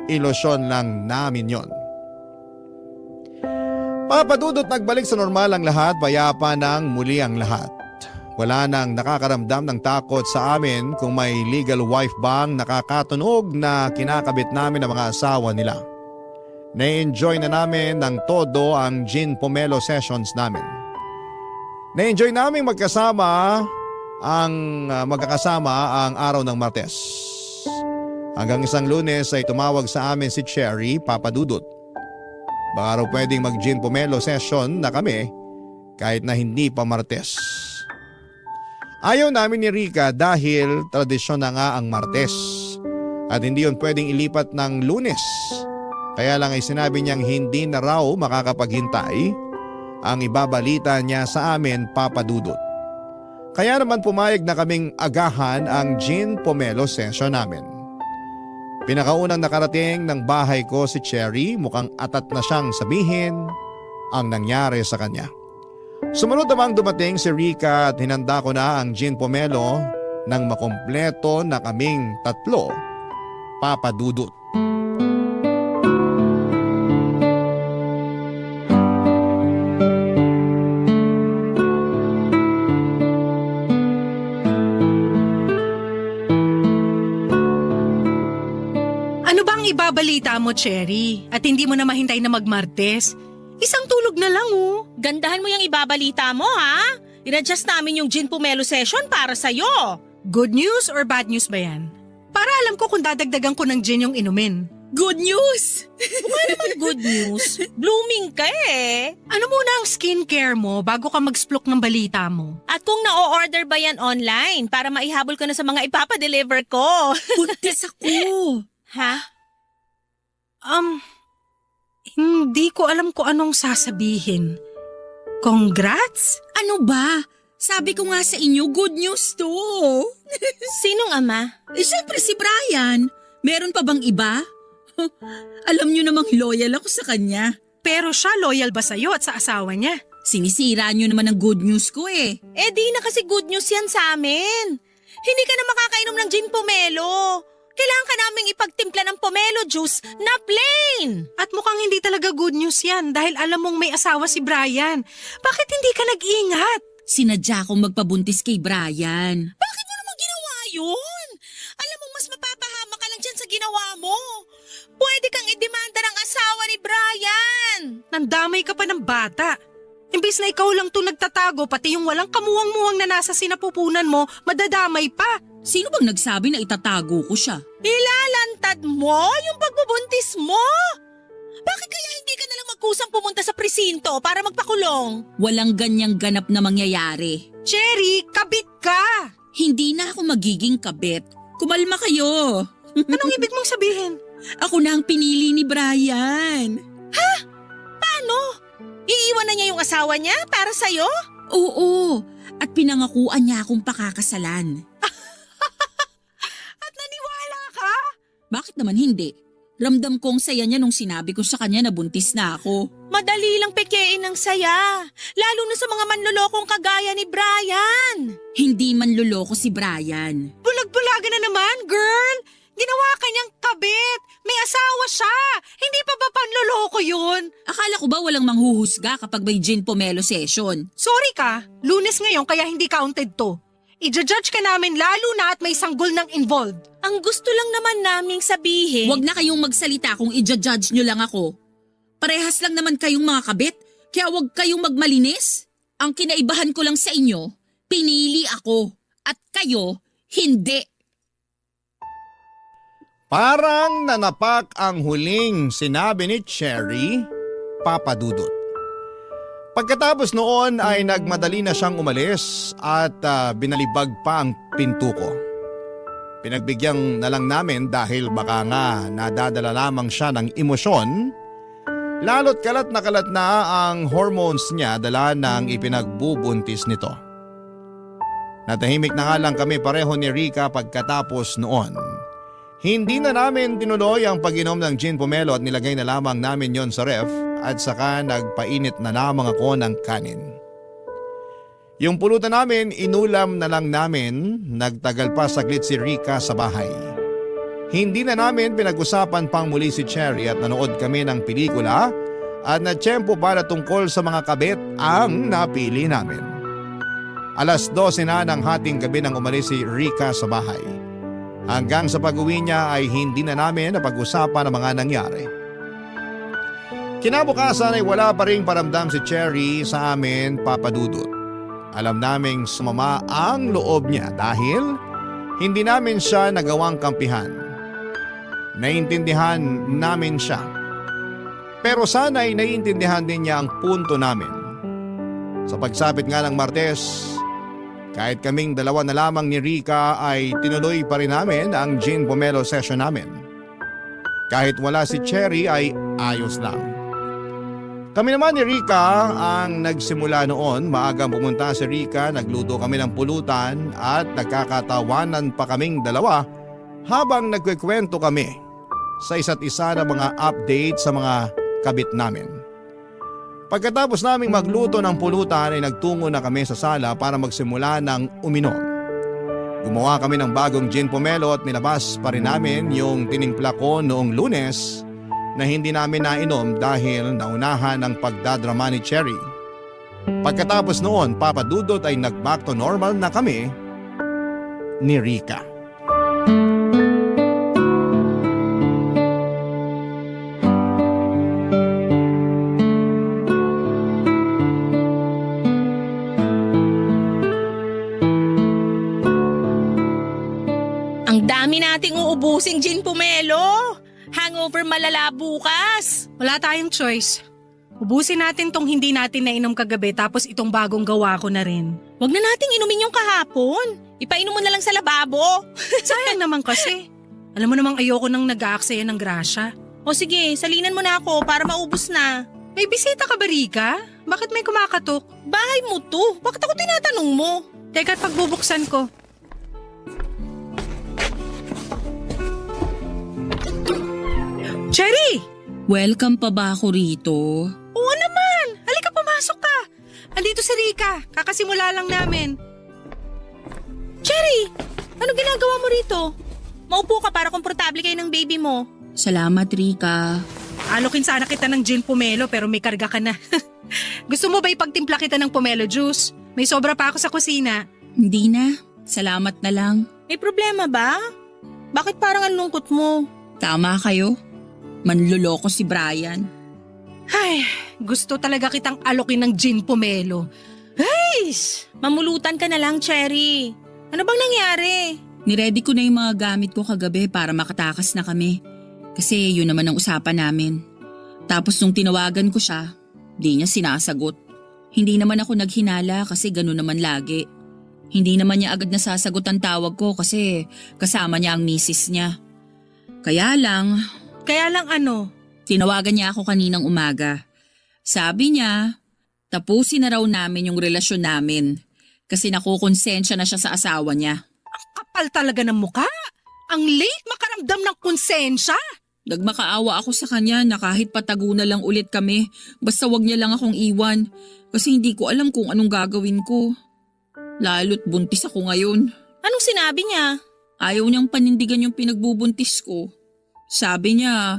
Ilusyon lang namin yon. Papadudot nagbalik sa normal ang lahat, payapa nang muli ang lahat. Wala nang nakakaramdam ng takot sa amin kung may legal wife bang nakakatunog na kinakabit namin ang mga asawa nila. Na-enjoy na namin ng todo ang gin pomelo sessions namin. Na-enjoy namin magkakasama ang araw ng Martes. Hanggang isang Lunes ay tumawag sa amin si Cherry, Papadudot. Baka raw pwedeng mag-gin pomelo session na kami kahit na hindi pa Martes. Ayaw namin ni Rica dahil tradisyon na nga ang Martes at hindi yun pwedeng ilipat ng Lunes. Kaya lang ay sinabi niyang hindi na raw makakapaghintay ang ibabalita niya sa amin, Papa Dudut. Kaya naman pumayag na kaming agahan ang gin pomelo session namin. Pinakaunang nakarating ng bahay ko si Cherry, mukhang atat na siyang sabihin ang nangyari sa kanya. Sumunod namang dumating si Rica at hinanda ko na ang gin pomelo nang makumpleto na kaming tatlo, Papa Dudut. Ano bang ibabalita mo, Cherry? At hindi mo na mahintay na magmartes? Isang tulog na lang oh. Gandahan mo yung ibabalita mo, ha? In-adjust namin yung gin pomelo session para sa'yo. Good news or bad news ba yan? Para alam ko kung dadagdagan ko ng gin yung inumin. Good news! Good news. Blooming ka eh. Ano muna ang skincare mo bago ka mag-splok ng balita mo? At kung na-order ba yan online para maihabol ko na sa mga ipapadeliver ko? Buntis ako! Ha? Hindi ko alam kung anong sasabihin. Congrats? Ano ba? Sabi ko nga sa inyo, good news to. Sinong ama? Siyempre si Brian. Meron pa bang iba? Alam niyo namang loyal ako sa kanya. Pero siya loyal ba sa'yo at sa asawa niya? Sinisira niyo naman ang good news ko eh. Eh di na kasi good news yan sa amin. Hindi ka na makakainom ng gin pomelo. Kailangan ka naming ipagtimpla ng pomelo juice na plain. At mukhang hindi talaga good news yan dahil alam mong may asawa si Brian. Bakit hindi ka nag-ingat? Sinadya kong magpabuntis kay Brian. Bakit mo naman ginawa yun? Alam mo mas mapapahama ka lang dyan sa ginawa mo. Pwede kang idemanda ng asawa ni Brian. Nandamay ka pa ng bata. Imbis na ikaw lang to nagtatago, pati yung walang kamuwang-muwang na nasa sinapupunan mo, madadamay pa. Sino bang nagsabi na itatago ko siya? Ilalantad mo yung pagbubuntis mo? Bakit kaya hindi ka nalang magkusang pumunta sa presinto para magpakulong? Walang ganyang ganap na mangyayari. Cherry, kabit ka! Hindi na ako magiging kabit. Kumalma kayo. Anong ibig mong sabihin? Ako na ang pinili ni Brian. Paano? Iiwan na niya yung asawa niya para sa'yo? Oo, at pinangakuan niya akong pakakasalan. At naniwala ka? Bakit naman hindi? Ramdam kong saya niya nung sinabi ko sa kanya na buntis na ako. Madali lang pekein ng saya. Lalo na sa mga manlolokong kagaya ni Brian. Hindi man luloko si Brian. Bulag-bulaga na naman, girl! Ginawa ka niyang kabit! May asawa siya! Hindi pa ba panloloko yun? Akala ko ba walang manghuhusga kapag may gin pomelo session? Sorry ka, Lunes ngayon kaya hindi counted to. I-judge ka namin lalo na at may sanggol ng involved. Ang gusto lang naman naming sabihin… Huwag na kayong magsalita kung i-judge nyo lang ako. Parehas lang naman kayong mga kabit, kaya huwag kayong magmalinis. Ang kinaibahan ko lang sa inyo, pinili ako at kayo, hindi. Parang nanapak ang huling sinabi ni Cherry, Papa Dudut. Pagkatapos noon ay nagmadali na siyang umalis at binalibag pa ang pinto ko. Pinagbigyan na lang namin dahil baka nga nadadala lamang siya ng emosyon. Lalo't kalat na ang hormones niya dala ng ipinagbubuntis nito. Natahimik na nga lang kami pareho ni Rica pagkatapos noon. Hindi na namin tinuloy ang pag-inom ng gin pomelo at nilagay na lamang namin yon sa ref at saka nagpainit na lamang ako ng kanin. Yung pulutan namin, inulam na lang namin, nagtagal pa saglit si Rica sa bahay. Hindi na namin pinag-usapan pang muli si Cherry at nanood kami ng pelikula at natsyempo para tungkol sa mga kabit ang napili namin. 12:00 na ng hating gabi nang umalis si Rica sa bahay. Hanggang sa pag-uwi niya ay hindi na namin napag-usapan ang mga nangyari. Kinabukasan ay wala pa ring paramdam si Cherry sa amin, Papa Dudut. Alam naming sumama ang loob niya dahil hindi namin siya nagawang kampihan. Naiintindihan namin siya. Pero sana ay naiintindihan din niya ang punto namin. Sa pagsapit nga ng Martes, Kahit kaming dalawa na lamang ni Rica ay tinuloy pa rin namin ang gin pomelo session namin. Kahit wala si Cherry ay ayos lang. Kami naman ni Rica ang nagsimula noon. Maagang pumunta si Rica, nagluto kami ng pulutan at nagkakatawanan pa kaming dalawa habang nagkikwento kami sa isa't isa ng mga update sa mga kabit namin. Pagkatapos naming magluto ng pulutan ay nagtungo na kami sa sala para magsimula ng uminom. Gumawa kami ng bagong gin pomelo at nilabas pa rin namin yung tinimpla ko noong Lunes na hindi namin nainom dahil naunahan ang pagdadrama ni Cherry. Pagkatapos noon, Papa Dudut ay nag-back to normal na kami ni Rica. Ang dami nating uubusing gin pomelo. Hangover malala bukas. Wala tayong choice. Ubusin natin tong hindi natin nainom kagabi tapos itong bagong gawa ko na rin. Huwag na nating inumin yung kahapon. Ipainom mo na lang sa lababo. Sayang naman kasi. Alam mo namang ayoko nang nag-aaksaya ng grasya. O sige, salinan mo na ako para maubos na. May bisita ka ba, Rica? Bakit may kumakatok? Bahay mo to. Bakit ako tinatanong mo? Teka, pagbubuksan ko. Cherry! Welcome pa ba ako rito? Oo naman! Halika, pumasok ka! Andito si Rica. Kakasimula lang namin. Cherry, ano ginagawa mo rito? Maupo ka para komportable kayo ng baby mo. Salamat, Rica. Alokin sana kita ng gin pomelo pero may karga ka na. Gusto mo ba ipagtimpla kita ng pomelo juice? May sobra pa ako sa kusina. Hindi na. Salamat na lang. May problema ba? Bakit parang ang lungkot mo? Tama kayo. Manluloko si Brian. Ay, gusto talaga kitang alokin ng gin pomelo. Ay! Mamulutan ka na lang, Cherry. Ano bang nangyari? Niready ko na yung mga gamit ko kagabi para makatakas na kami. Kasi yun naman ang usapan namin. Tapos nung tinawagan ko siya, di niya sinasagot. Hindi naman ako naghinala kasi gano'n naman lagi. Hindi naman niya agad nasasagot ang tawag ko kasi kasama niya ang misis niya. Kaya lang ano? tinawagan niya ako kaninang umaga. Sabi niya, tapusin na raw namin yung relasyon namin kasi nakukonsensya na siya sa asawa niya. Kapal talaga ng muka. Ang late makaramdam ng konsensya. Nagmakaawa ako sa kanya na kahit patago na lang ulit kami, basta wag niya lang akong iwan kasi hindi ko alam kung anong gagawin ko. Lalo't buntis ako ngayon. Anong sinabi niya? Ayaw niyang panindigan yung pinagbubuntis ko. Sabi niya,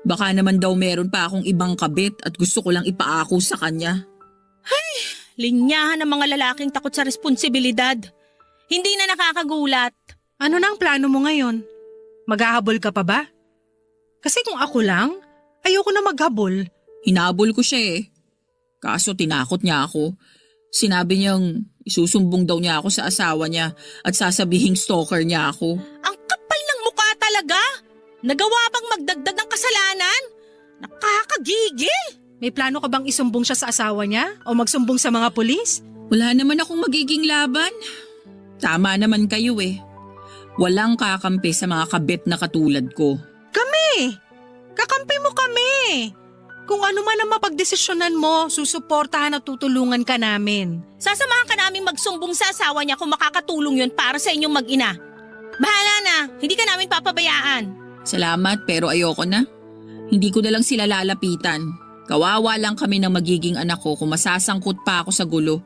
baka naman daw meron pa akong ibang kabit at gusto ko lang ipaako sa kanya. Linyahan ng mga lalaking takot sa responsibilidad. Hindi na nakakagulat. Ano na ang plano mo ngayon? Maghahabol ka pa ba? Kasi kung ako lang, ayoko na maghabol. Hinabol ko siya eh. Kaso tinakot niya ako. Sinabi niyang isusumbong daw niya ako sa asawa niya at sasabihing stalker niya ako. Ang kapal ng mukha talaga. Nagawa bang magdagdag ng kasalanan? Nakakagigil. May plano ka bang isumbong siya sa asawa niya o magsumbong sa mga pulis? Wala naman akong magiging laban. Tama naman kayo eh. Walang kakampi sa mga kabit na katulad ko. Kami! Kakampi mo kami! Kung ano man ang mapagdesisyonan mo, susuportahan at tutulungan ka namin. Sasamahan ka namin magsumbong sa asawa niya kung makakatulong yun para sa inyong mag-ina. Bahala na, hindi ka namin papabayaan. Salamat pero ayoko na. Hindi ko na lang sila lalapitan. Kawawa lang kami ng magiging anak ko kung masasangkot pa ako sa gulo.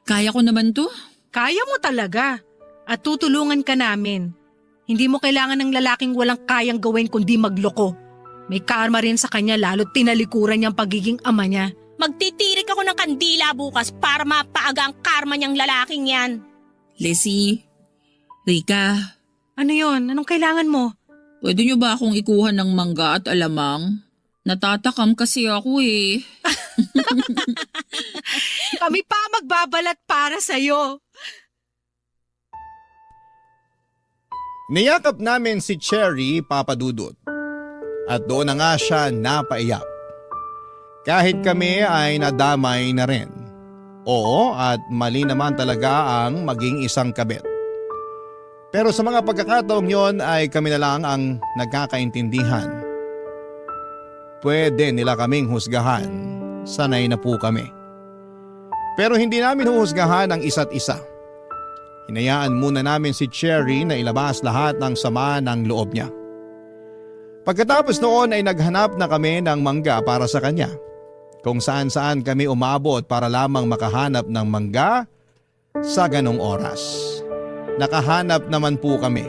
Kaya ko naman to. Kaya mo talaga. At tutulungan ka namin. Hindi mo kailangan ng lalaking walang kayang gawin kundi magloko. May karma rin sa kanya lalo't tinalikuran niyang pagiging ama niya. Magtitirik ako ng kandila bukas para mapaaga ang karma niyang lalaking yan. Leslie, Rica, Ano yon? Anong kailangan mo? pwede niyo ba akong ikuha ng mangga at alamang? Natatakam kasi ako eh. Kami pa magbabalat para sa'yo. Niyakap namin si Cherry, Papa Dudut. At doon na nga siya napaiyak. Kahit kami ay nadamay na rin. Oo, at mali naman talaga ang maging isang kabit. Pero sa mga pagkakataong yon ay kami na lang ang nagkakaintindihan. Pwede nila kaming husgahan, sanay na po kami. Pero hindi namin huhusgahan ang isa't isa. Hinayaan muna namin si Cherry na ilabas lahat ng sama ng loob niya. Pagkatapos noon ay naghanap na kami ng mangga para sa kanya. Kung saan-saan kami umabot para lamang makahanap ng mangga sa ganong oras. Nakahanap naman po kami.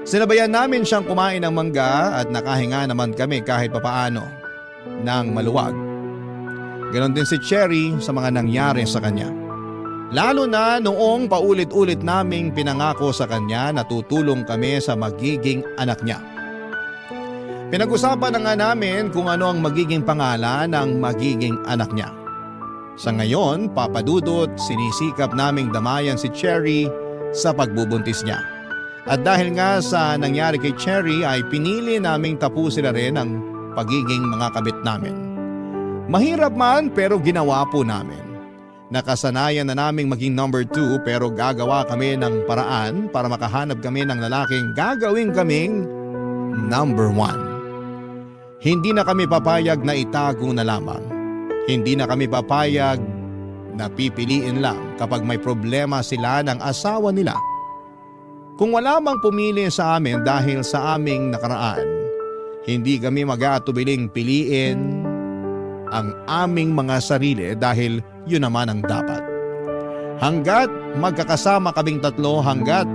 Sinabayan namin siyang kumain ng mangga at nakahinga naman kami kahit papaano ng maluwag. Ganon din si Cherry sa mga nangyari sa kanya. Lalo na noong paulit-ulit naming pinangako sa kanya na tutulong kami sa magiging anak niya. Pinag-usapan na nga namin kung ano ang magiging pangalan ng magiging anak niya. Sa ngayon, Papa Dudut, sinisikap naming damayan si Cherry sa pagbubuntis niya. At dahil nga sa nangyari kay Cherry ay pinili naming tapusin na rin ang pagiging mga kabit namin. Mahirap man pero ginawa po namin. Nakasanayan na naming maging number 2 pero gagawa kami ng paraan para makahanap kami ng lalaking gagawin kaming number 1. Hindi na kami papayag na itago na lamang. Hindi na kami papayag na pipiliin lang kapag may problema sila ng asawa nila. Kung wala mang pumili sa amin dahil sa aming nakaraan, hindi kami mag-aatubiling piliin ang aming mga sarili dahil yun naman ang dapat. Hanggat magkakasama kaming tatlo, hanggat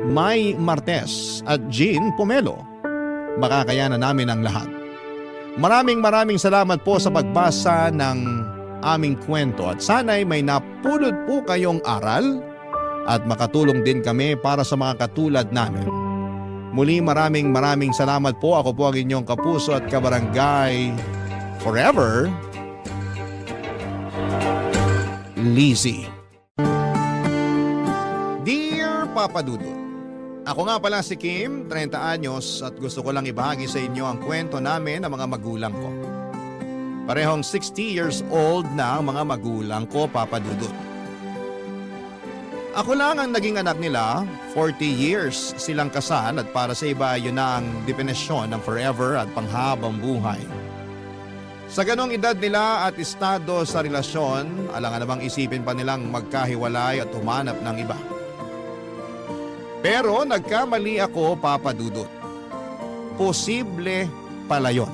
may Martes at Jean Pomelo, makakayanan namin ang lahat. Maraming salamat po sa pagbasa ng aming kwento at sana'y may napulot po kayong aral at makatulong din kami para sa mga katulad namin. Muli maraming salamat po. Ako po ang inyong kapuso at kabarangay forever, Lizzie. Dear Papa Dudut, ako nga pala si Kim, 30 anyos at gusto ko lang ibahagi sa inyo ang kwento namin ng mga magulang ko. Parehong 60 years old na ang mga magulang ko, Papa Dudut. Ako lang ang naging anak nila, 40 years silang kasal at para sa iba yun na ang definisyon ng forever at panghabang buhay. Sa ganong edad nila at estado sa relasyon, alangan namang isipin pa nilang magkahiwalay at humanap ng iba. Pero nagkamali ako, Papa Dudut. Posible pala yun.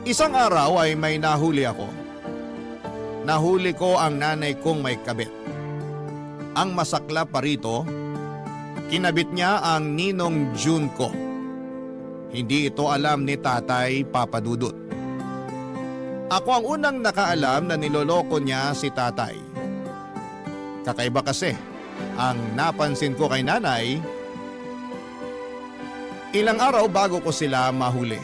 Isang araw ay may nahuli ako. Nahuli ko ang nanay kong may kabit. Ang masaklap pa rito, kinabit niya ang ninong June ko. Hindi ito alam ni tatay, Papa Dudut. Ako ang unang nakaalam na niloloko niya si tatay. Kakaiba kasi. Ang napansin ko kay nanay, ilang araw bago ko sila mahuli.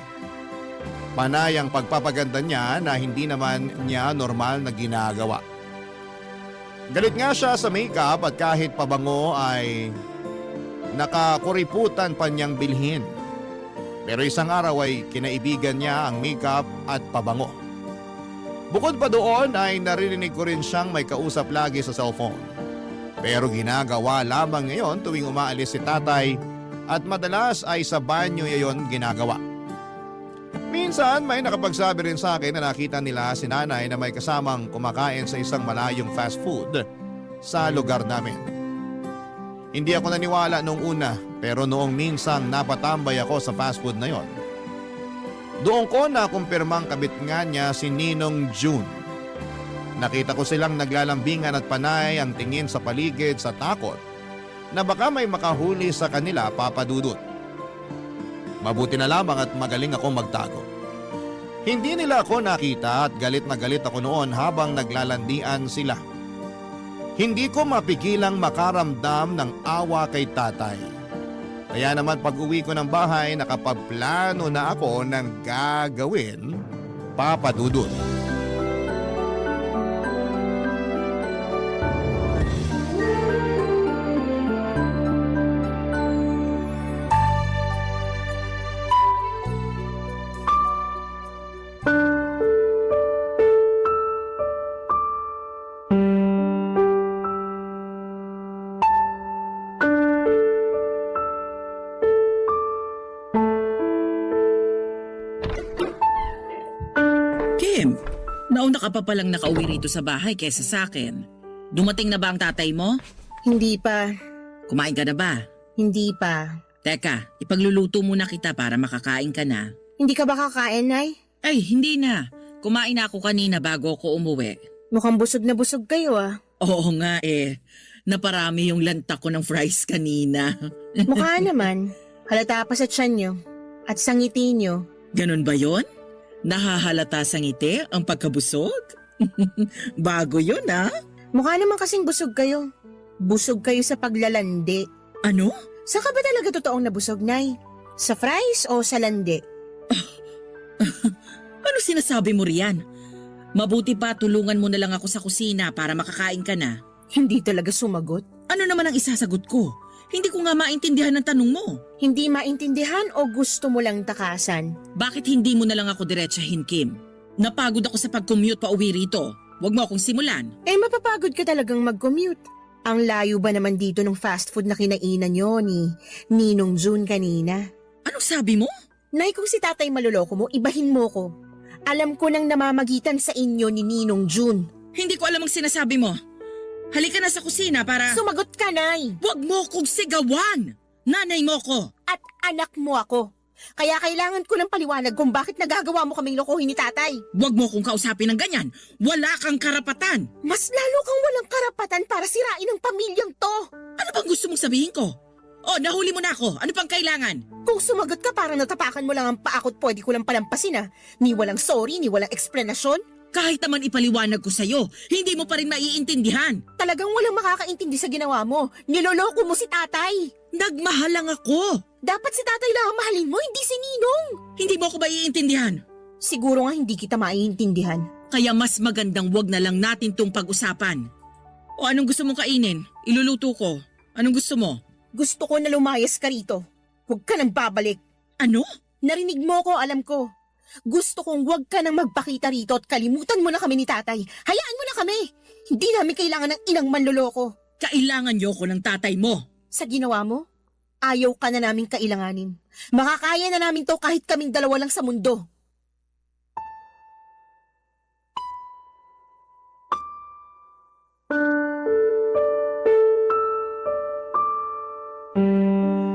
Panay ang pagpapaganda niya na hindi naman niya normal na ginagawa. Galit nga siya sa makeup at kahit pabango ay nakakuriputan pa niyang bilhin. Pero isang araw ay kinaibigan niya ang makeup at pabango. Bukod pa doon ay naririnig ko rin siyang may kausap lagi sa cellphone. Pero ginagawa lamang ngayon tuwing umaalis si tatay at madalas ay sa banyo yayon ginagawa. Minsan may nakapagsabi rin sa akin na nakita nila si nanay na may kasamang kumakain sa isang malayong fast food sa lugar namin. Hindi ako naniwala noong una pero noong minsang napatambay ako sa fast food na yon, doon ko nakumpirmang kabit nga niya si Ninong June. Nakita ko silang naglalambingan at panay ang tingin sa paligid sa takot na baka may makahuli sa kanila, Papa Dudut. Mabuti na lamang at magaling ako magtago. Hindi nila ako nakita at galit na galit ako noon habang naglalandian sila. Hindi ko mapigilang makaramdam ng awa kay tatay. Kaya naman pag-uwi ko ng bahay nakapagplano na ako ng gagawin, Papa Dudut. Kim, nauna ka pa palang nakauwi rito sa bahay kesa sa akin. Dumating na ba ang tatay mo? Hindi pa. Kumain ka na ba? Hindi pa. Teka, ipagluluto muna kita para makakain ka na. Hindi ka ba kakain, Nay? Ay, hindi na. Kumain na ako kanina bago ako umuwi. Mukhang busog na busog kayo ah. Oo nga eh. Naparami yung lanta ko ng fries kanina. Mukha naman. Halata pa sa tiyan nyo. At sa ngiti nyo. Ganun ba yon? Nahahalata sa ngiti ang pagkabusog? Bago yun ah. Mukha naman kasing busog kayo. Busog kayo sa paglalandi. Ano? Saan ka ba talaga totoong nabusog, Nay? Sa fries o sa landi? Ano sinasabi mo riyan? Mabuti pa tulungan mo na lang ako sa kusina para makakain ka na. Hindi talaga sumagot. Ano naman ang isasagot ko? Hindi ko nga maintindihan ang tanong mo. Hindi maintindihan o gusto mo lang takasan? Bakit hindi mo na lang ako diretsahin, Kim? Napagod ako sa pag-commute pa uwi rito. Huwag mo akong simulan. Eh mapapagod ka talagang mag-commute. Ang layo ba naman dito ng fast food na kinainan nyo ni Ninong June kanina? Anong sabi mo? Nay, kung si tatay maluloko mo, ibahin mo ko. Alam ko nang namamagitan sa inyo ni Ninong June. Hindi ko alam ang sinasabi mo. Halika na sa kusina para… Sumagot ka, Nay! Huwag mo kong sigawan! Nanay mo ko! At anak mo ako. Kaya kailangan ko ng paliwanag kung bakit nagagawa mo kaming lokohin ni tatay. Huwag mo kong kausapin ng ganyan! Wala kang karapatan! Mas lalo kang walang karapatan para sirain ang pamilyang to. Ano bang gusto mong sabihin ko? Oh, nahuli mo na ako. Ano pang kailangan? Kung sumagot ka parang natapakan mo lang ang paakot, pwede ko lang palampasin ah. Ni walang sorry, ni walang eksplanasyon. Kahit naman ipaliwanag ko sa'yo, hindi mo pa rin maiintindihan. Talagang walang makakaintindi sa ginawa mo. Niloloko mo si tatay. Nagmahal lang ako. Dapat si tatay lang ang mahalin mo, hindi si Ninong. Hindi mo ako maiintindihan. Siguro nga hindi kita maiintindihan. Kaya mas magandang wag na lang natin tong pag-usapan. O anong gusto mong kainin? Iluluto ko. Anong gusto mo? Gusto ko na lumayas ka rito. Huwag ka nang babalik. Ano? Narinig mo ko, alam ko. Gusto kong huwag ka nang magpakita rito at kalimutan mo na kami ni tatay. Hayaan mo na kami. Hindi namin kailangan ng inang manloloko. Kailangan niyo ko ng tatay mo. Sa ginawa mo, ayaw ka na namin kailanganin. Makakaya na namin to kahit kaming dalawa lang sa mundo.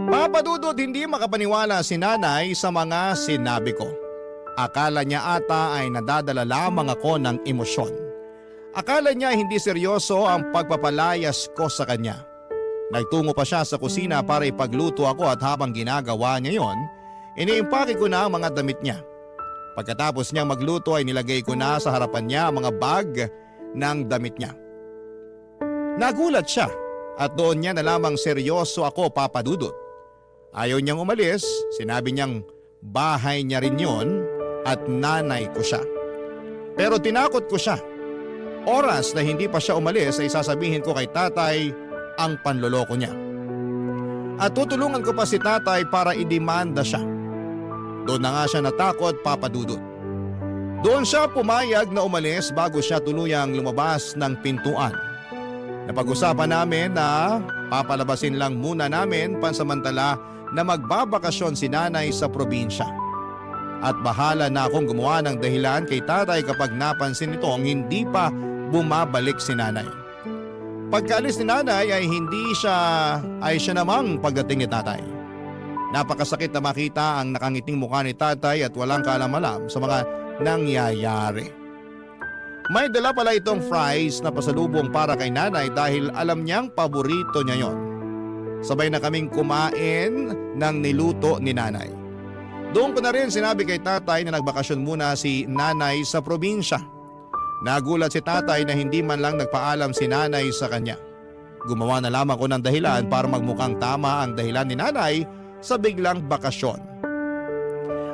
Papadudod, hindi makapaniwala si nanay sa mga sinabi ko. Akala niya ata ay nadadala lamang ako ng emosyon. Akala niya hindi seryoso ang pagpapalayas ko sa kanya. Nagtungo pa siya sa kusina para ipagluto ako at habang ginagawa niya yon, iniimpake ko na ang mga damit niya. Pagkatapos niyang magluto ay nilagay ko na sa harapan niya ang mga bag ng damit niya. Nagulat siya at doon niya na lamang seryoso ako, papadudot. Ayaw niyang umalis, sinabi niyang bahay niya rin yon at nanay ko siya. Pero tinakot ko siya. Oras na hindi pa siya umalis ay sasabihin ko kay tatay ang panloloko niya. At tutulungan ko pa si tatay para idemanda siya. Doon na nga siya natakot, papadudot. Doon siya pumayag na umalis bago siya tuluyang lumabas ng pintuan. Napag-usapan namin na papalabasin lang muna namin pansamantala na magbabakasyon si nanay sa probinsya. At bahala na akong gumawa ng dahilan kay tatay kapag napansin nitong hindi pa bumabalik si nanay. Pagkaalis ni nanay ay siya namang pagdating ni tatay. Napakasakit na makita ang nakangiting mukha ni tatay at walang kaalam-alam sa mga nangyayari. May dala pala itong fries na pasalubong para kay nanay dahil alam niyang paborito niya yon. Sabay na kaming kumain ng niluto ni nanay. Doon ko na rin sinabi kay tatay na nagbakasyon muna si nanay sa probinsya. Nagulat si tatay na hindi man lang nagpaalam si nanay sa kanya. Gumawa na lamang ko ng dahilan para magmukhang tama ang dahilan ni nanay sa biglang bakasyon.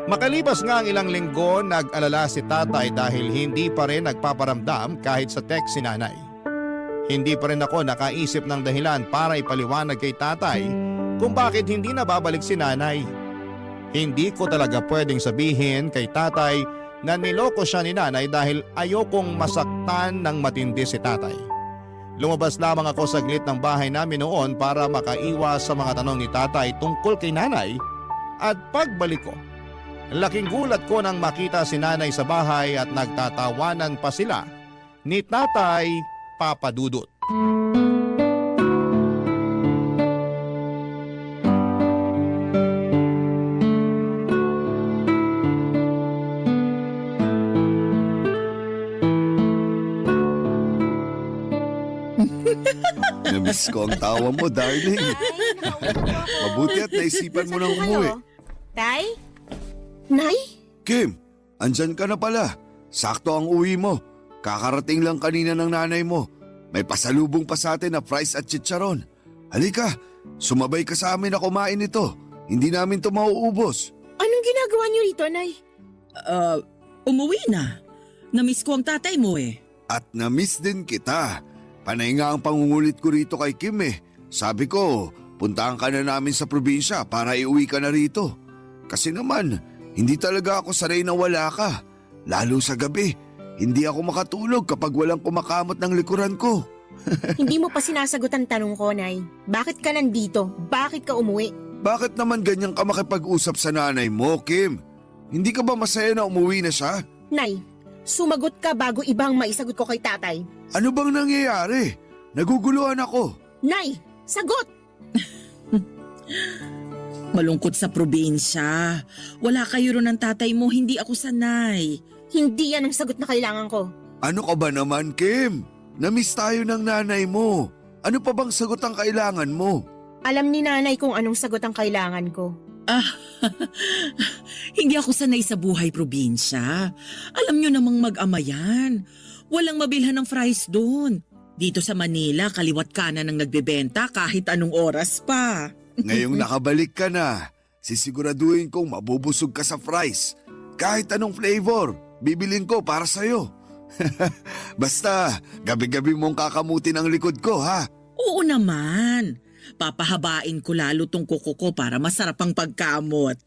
Makalipas nga ang ilang linggo, nag-alala si tatay dahil hindi pa rin nagpaparamdam kahit sa text si nanay. Hindi pa rin ako nakaisip ng dahilan para ipaliwanag kay tatay kung bakit hindi nababalik si nanay. Hindi ko talaga pwedeng sabihin kay tatay na niloko siya ni nanay dahil ayokong masaktan ng matindi si tatay. Lumabas lamang ako saglit ng bahay namin noon para makaiwas sa mga tanong ni tatay tungkol kay nanay at pagbalik ko Laking gulat ko nang makita si nanay sa bahay at nagtatawanan pa sila ni Tatay Papa Dudut. Namiss ko ang tawa mo, darling. Mabuti at naisipan mo nang umuwi. Tay? Nay? Kim, andyan ka na pala. Sakto ang uwi mo. Kakarating lang kanina ng nanay mo. May pasalubong pa sa atin na fries at chicharon. Halika, sumabay ka sa amin na kumain ito. Hindi namin ito mauubos. Anong ginagawa niyo rito, Nay? Umuwi na. Namiss ko ang tatay mo eh. At namiss din kita. Panay nga ang pangungulit ko rito kay Kim eh. Sabi ko, puntahan ka na namin sa probinsya para iuwi ka na rito. Kasi naman, hindi talaga ako sanay na wala ka. Lalo sa gabi, hindi ako makatulog kapag walang kumakamot ng likuran ko. Hindi mo pa sinasagot ang tanong ko, Nay. Bakit ka nandito? Bakit ka umuwi? Bakit naman ganyan ka makipag-usap sa nanay mo, Kim? Hindi ka ba masaya na umuwi na siya? Nay, sumagot ka bago ibang maisagot ko kay tatay. Ano bang nangyayari? Naguguluhan ako. Nay, sagot! Malungkot sa probinsya. Wala kayo ron ng tatay mo, hindi ako sanay. Hindi yan ang sagot na kailangan ko. Ano ka ba naman, Kim? Namiss tayo ng nanay mo. Ano pa bang sagot ang kailangan mo? Alam ni nanay kung anong sagot ang kailangan ko. Hindi ako sanay sa buhay probinsya. Alam nyo namang mag-ama yan. Walang mabilhan ng fries doon. Dito sa Manila, kaliwat kanan ang nagbebenta kahit anong oras pa. Ngayong nakabalik ka na, sisiguraduhin kong mabubusog ka sa fries. Kahit anong flavor, bibilin ko para sa'yo. Basta, gabi-gabi mong kakamutin ang likod ko, ha? Oo naman. Papahabain ko lalo tong kuko ko para masarap ang pagkamot.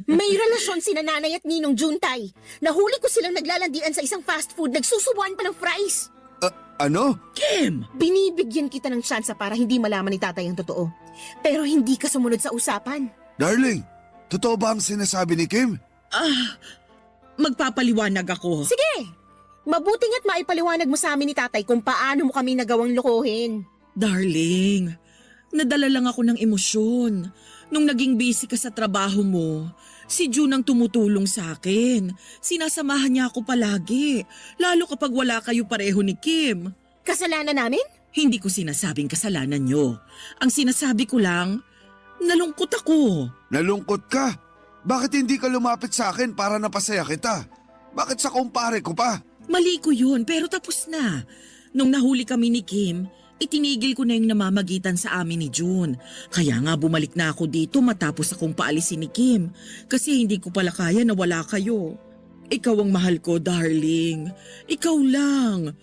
May relasyon sina nanay at ninong Juntay. Nahuli ko silang naglalandian sa isang fast food, nagsusubuan pa ng fries. Ano? Kim! Binibigyan kita ng tsansa para hindi malaman ni tatay ang totoo. Pero hindi ka sumunod sa usapan. Darling, totoo ba ang sinasabi ni Kim? Magpapaliwanag ako. Sige, mabuti nga't maipaliwanag mo sa amin ni tatay kung paano mo kami nagawang lokohin. Darling, nadala lang ako ng emosyon. Nung naging busy ka sa trabaho mo, si June ang tumutulong sa akin. Sinasamahan niya ako palagi, lalo kapag wala kayo pareho ni Kim. Kasalanan namin? Hindi ko sinasabing kasalanan niyo. Ang sinasabi ko lang, nalungkot ako. Nalungkot ka? Bakit hindi ka lumapit sa akin para napasaya kita? Bakit sa kumpare ko pa? Mali ko yun, pero tapos na. Nung nahuli kami ni Kim, itinigil ko na yung namamagitan sa amin ni June. Kaya nga bumalik na ako dito matapos akong paalisin ni Kim. Kasi hindi ko pala kaya na wala kayo. Ikaw ang mahal ko, darling. Ikaw lang.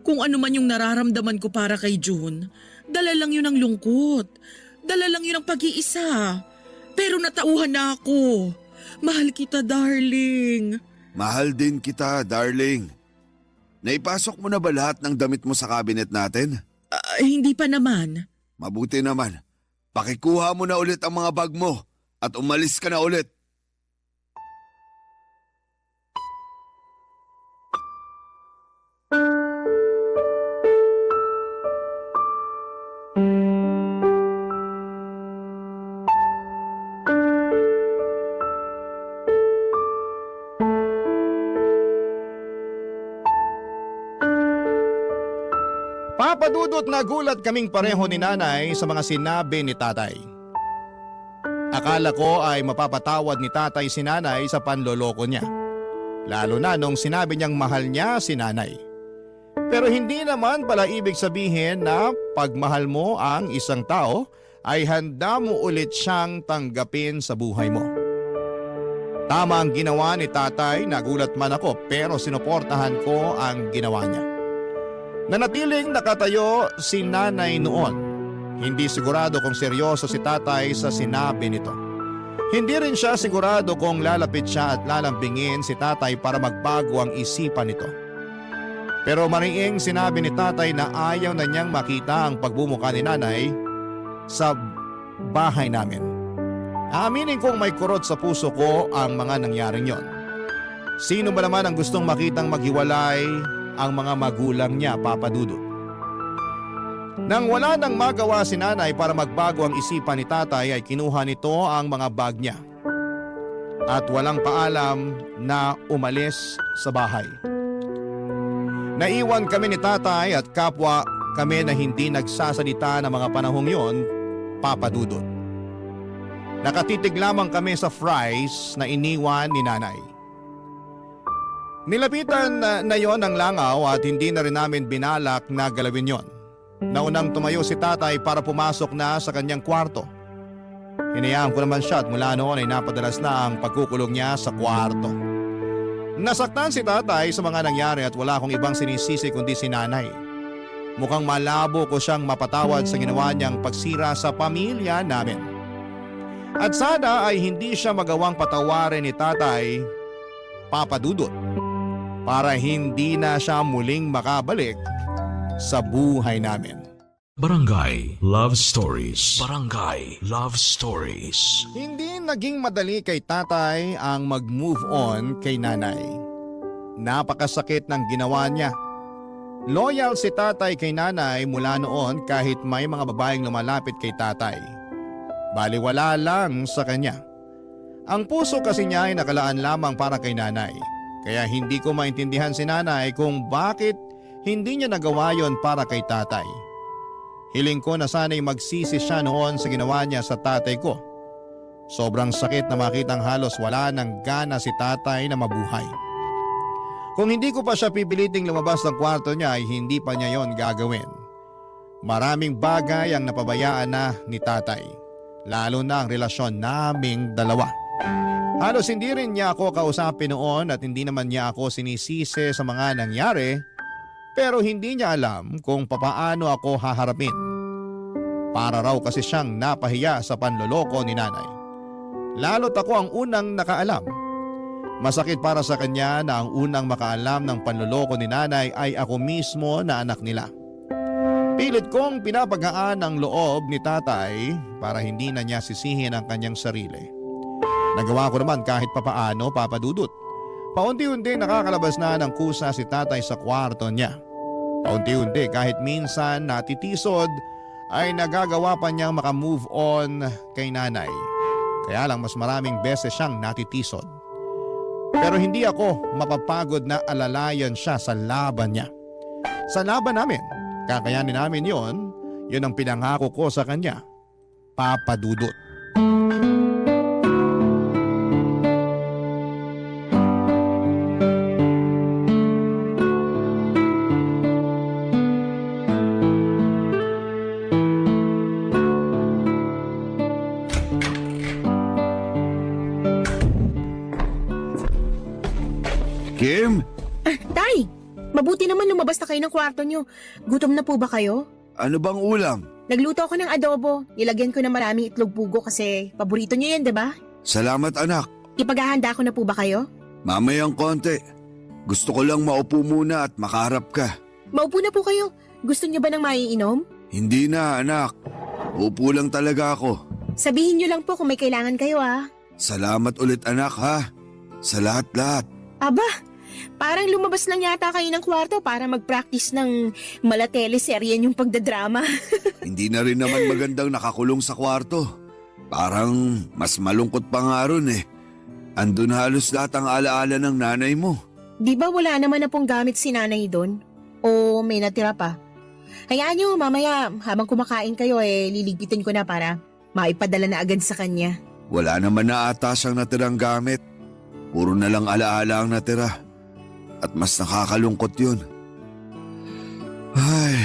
Kung ano man yung nararamdaman ko para kay June, dala lang yun ang lungkot. Dala lang yun ang pag-iisa. Pero natauhan na ako. Mahal kita, darling. Mahal din kita, darling. Naipasok mo na ba lahat ng damit mo sa cabinet natin? Hindi pa naman. Mabuti naman. Pakikuha mo na ulit ang mga bag mo at umalis ka na ulit. Papadudot na gulat kaming pareho ni nanay sa mga sinabi ni tatay. Akala ko ay mapapatawad ni tatay si nanay sa panloloko niya. Lalo na nung sinabi niyang mahal niya si nanay. Pero hindi naman pala ibig sabihin na pagmahal mo ang isang tao ay handa mo ulit siyang tanggapin sa buhay mo. Tama ang ginawa ni tatay, nagulat man ako pero sinuportahan ko ang ginawa niya. Nanatiling nakatayo si nanay noon. Hindi sigurado kung seryoso si tatay sa sinabi nito. Hindi rin siya sigurado kung lalapit siya at lalambingin si tatay para magbago ang isipan nito. Pero mariing sinabi ni tatay na ayaw na niyang makita ang pagbumuka ni nanay sa bahay namin. Aaminin kong may kurot sa puso ko ang mga nangyaring yon. Sino ba naman ang gustong makitang maghiwalay ang mga magulang niya, Papa Dudut? Nang wala nang magawa si nanay para magbago ang isipan ni tatay ay kinuha nito ang mga bag niya. At walang paalam na umalis sa bahay. Naiwan kami ni tatay at kapwa kami na hindi nagsasalita ng mga panahong yon, Papa Dudut. Nakatitig lamang kami sa fries na iniwan ni nanay. Nilapitan na yon ang langaw at hindi na rin namin binalak na galawin yon. Naunang tumayo si tatay para pumasok na sa kanyang kwarto. Hinayaan ko naman siya at mula noon ay napadalas na ang pagkukulong niya sa kwarto. Nasaktan si tatay sa mga nangyari at wala akong ibang sinisisi kundi si nanay. Mukhang malabo ko siyang mapatawad sa ginawa niyang pagsira sa pamilya namin. At sana ay hindi siya magawang patawarin ni tatay, Papa Dudut, para hindi na siya muling makabalik sa buhay namin. Barangay Love Stories. Barangay Love Stories. Hindi naging madali kay tatay ang mag-move on kay nanay. Napakasakit ng ginawa niya. Loyal si tatay kay nanay mula noon kahit may mga babaeng lumalapit kay tatay. Baliwala lang sa kanya. Ang puso kasi niya ay nakalaan lamang para kay nanay. Kaya hindi ko maintindihan si nanay kung bakit hindi niya nagawa yon para kay tatay. Hiling ko na sana'y magsisi siya noon sa ginawa niya sa tatay ko. Sobrang sakit na makitang halos wala ng gana si tatay na mabuhay. Kung hindi ko pa siya pipiliting lumabas ng kwarto niya ay hindi pa niya yon gagawin. Maraming bagay ang napabayaan na ni tatay. Lalo na ang relasyon naming dalawa. Halos hindi rin niya ako kausapin noon at hindi naman niya ako sinisisi sa mga nangyari, pero hindi niya alam kung papaano ako haharapin. Para raw kasi siyang napahiya sa panloloko ni nanay. Lalo't ako ang unang nakaalam. Masakit para sa kanya na ang unang makaalam ng panloloko ni nanay ay ako mismo na anak nila. Pilit kong pinapagaan ang loob ni tatay para hindi na niya sisihin ang kanyang sarili. Nagawa ko naman kahit papaano, Papa Dudut. Paunti-unti nakakalabas na ng kusa si tatay sa kwarto niya. Paunti-unti kahit minsan natitisod ay nagagawa pa niyang makamove on kay nanay. Kaya lang mas maraming beses siyang natitisod. Pero hindi ako mapapagod na alalayan siya sa laban niya. Sa laban namin, kakayanin namin yon ang pinangako ko sa kanya, Papa Dudut. Kim, Tay, mabuti naman lumabas na kayo ng kwarto nyo. Gutom na po ba kayo? ano bang ulam? Nagluto ako ng adobo. Nilagyan ko ng maraming itlog pugo kasi paborito nyo yan, diba? Salamat anak. Ipaghahanda ko na po ba kayo? Mamayang konti. Gusto ko lang maupo muna at makaharap ka. Maupo na po kayo. Gusto nyo ba ng maiinom? Hindi na anak. Upo lang talaga ako. Sabihin nyo lang po kung may kailangan kayo Salamat ulit anak ha. Sa lahat-lahat. Aba, parang lumabas lang yata kayo ng kwarto para mag-practice ng mala-teleserye yung pagdadrama. Hindi na rin naman magandang nakakulong sa kwarto. Parang mas malungkot pa nga ron eh. Andun halos lahat ang alaala ng nanay mo. Di ba wala naman na pong gamit si nanay doon? O may natira pa? Hayaan nyo, mamaya habang kumakain kayo liligpitin ko na para maipadala na agad sa kanya. Wala naman na ata siyang natirang gamit. Puro na lang alaala ang natira. At mas nakakalungkot yun. Ay,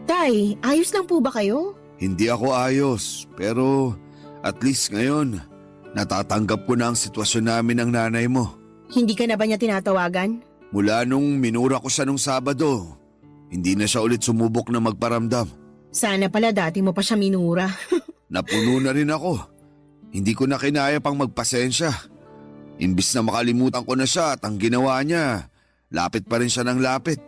Tay, ayos lang po ba kayo? hindi ako ayos. Pero at least ngayon, natatanggap ko na ang sitwasyon namin ng nanay mo. Hindi ka na ba niya tinatawagan? Mula nung minura ko siya nung Sabado, hindi na siya ulit sumubok na magparamdam. Sana pala dati mo pa siya minura. Napuno na rin ako. Hindi ko na kinaya pang magpasensya. Imbis na makalimutan ko na siya at ang ginawa niya, lapit pa rin siya ng lapit.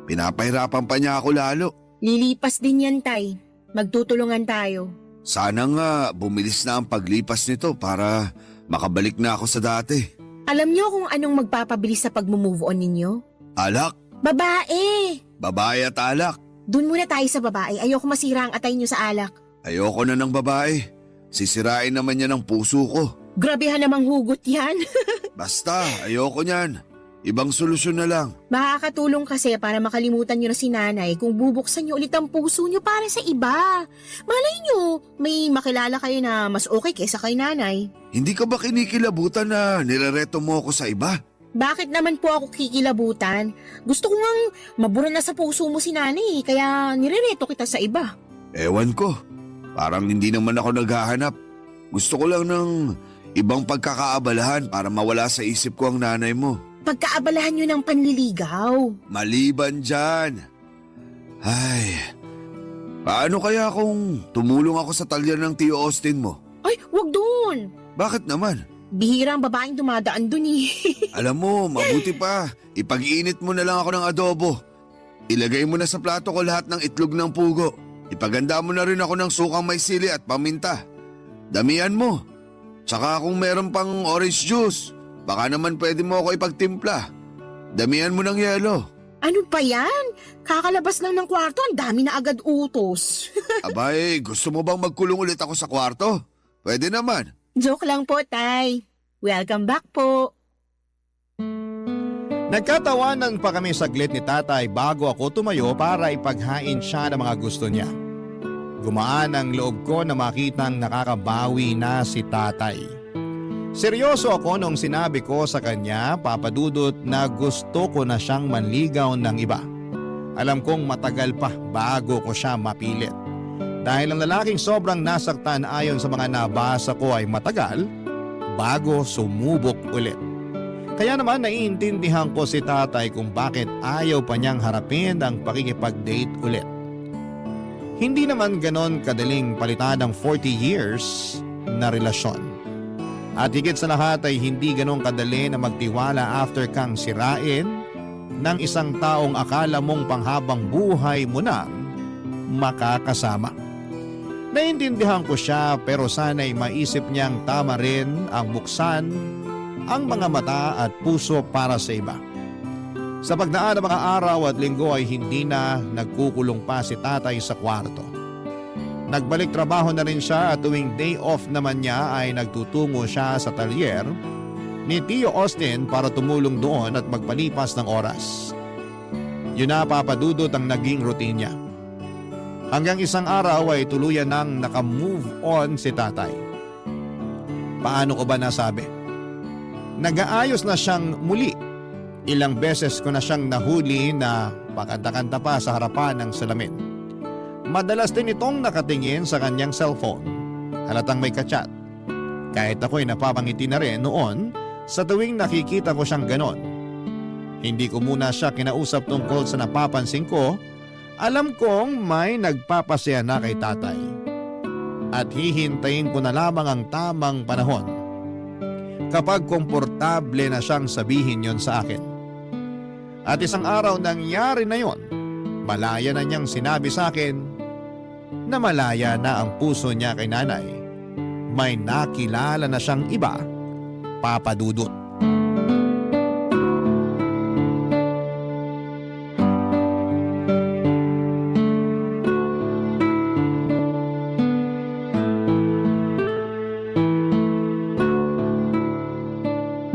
Pinapahirapan pa niya ako lalo. Lilipas din yan, Tay. Magtutulungan tayo. Sana nga bumilis na ang paglipas nito para makabalik na ako sa dati. Alam niyo kung anong magpapabilis sa pag-move on ninyo? Alak, Babae! babae at alak. Doon muna tayo sa babae. Ayoko masira ang atay niyo sa alak. Ayoko na ng babae. Sisirain naman niya ng puso ko. Grabehan namang hugot yan. Basta, ayoko niyan. Ibang solusyon na lang. Makakatulong kasi para makalimutan niyo na si nanay kung bubuksan niyo ulit ang puso niyo para sa iba. Malay niyo, may makilala kayo na mas okay kaysa kay nanay. Hindi ka ba kinikilabutan na nirereto mo ako sa iba? Bakit naman po ako kikilabutan? Gusto ko ngang mabura na sa puso mo si nanay, kaya nirereto kita sa iba. Ewan ko. Parang hindi naman ako naghahanap. Gusto ko lang ng ibang pagkakaabalahan para mawala sa isip ko ang nanay mo. Pagkaabalahan niyo ng panliligaw. Maliban dyan. Ay, paano kaya kung tumulong ako sa talyer ng Tio Austin mo? Ay, wag doon. Bakit naman? Bihira ang babaeng dumadaan dun eh. Alam mo, mabuti pa. Ipag-init mo na lang ako ng adobo. Ilagay mo na sa plato ko lahat ng itlog ng pugo. Ipaganda mo na rin ako ng sukang may sili at paminta. Damihan mo. Tsaka kung meron pang orange juice, baka naman pwede mo ako ipagtimpla. Damihan mo ng yelo. Ano pa yan? Kakalabas lang ng kwarto, ang dami na agad utos. Abay, gusto mo bang magkulong ulit ako sa kwarto? Pwede naman. Joke lang po, Tay. Welcome back po. Nagkatawanan pa kami saglit ni tatay bago ako tumayo para ipaghain siya ng mga gusto niya. Gumaan ang loob ko na makitang nakakabawi na si tatay. Seryoso ako nung sinabi ko sa kanya, Papa Dudut, na gusto ko na siyang manligaw ng iba. Alam kong matagal pa bago ko siya mapilit. Dahil ang lalaking sobrang nasaktan ayon sa mga nabasa ko ay matagal bago sumubok ulit. Kaya naman naiintindihan ko si tatay kung bakit ayaw pa niyang harapin ang pakikipag-date ulit. Hindi naman ganon kadaling palitan ng 40 years na relasyon. At higit sa lahat ay hindi ganon kadali na magtiwala after kang sirain ng isang taong akala mong panghabang buhay mo nang makakasama. Naiintindihan ko siya pero sana'y maisip niyang tama rin ang buksan ang mga mata at puso para sa iba. Sa pagdaan ng mga araw at linggo ay hindi na nagkukulong pa si tatay sa kwarto. Nagbalik trabaho na rin siya at tuwing day off naman niya ay nagtutungo siya sa talyer ni Tio Austin para tumulong doon at magpalipas ng oras. Yun na, Papa Dudut, ang naging routine niya. Hanggang isang araw ay tuluyan nang nakamove on si tatay. Paano ko ba nasabi? Nag-aayos na siyang muli. Ilang beses ko na siyang nahuli na pakanta-kanta pa sa harapan ng salamin. Madalas din itong nakatingin sa kanyang cellphone. Halatang may kachat. Kahit ako'y napapangiti na rin noon sa tuwing nakikita ko siyang ganon. Hindi ko muna siya kinausap tungkol sa napapansin ko. Alam kong may nagpapasaya na kay tatay. At hihintayin ko na lamang ang tamang panahon kapag komportable na siyang sabihin yon sa akin. At isang araw nangyari na yon. Malaya na niyang sinabi sa akin na malaya na ang puso niya kay nanay. May nakilala na siyang iba, Papa Dudut.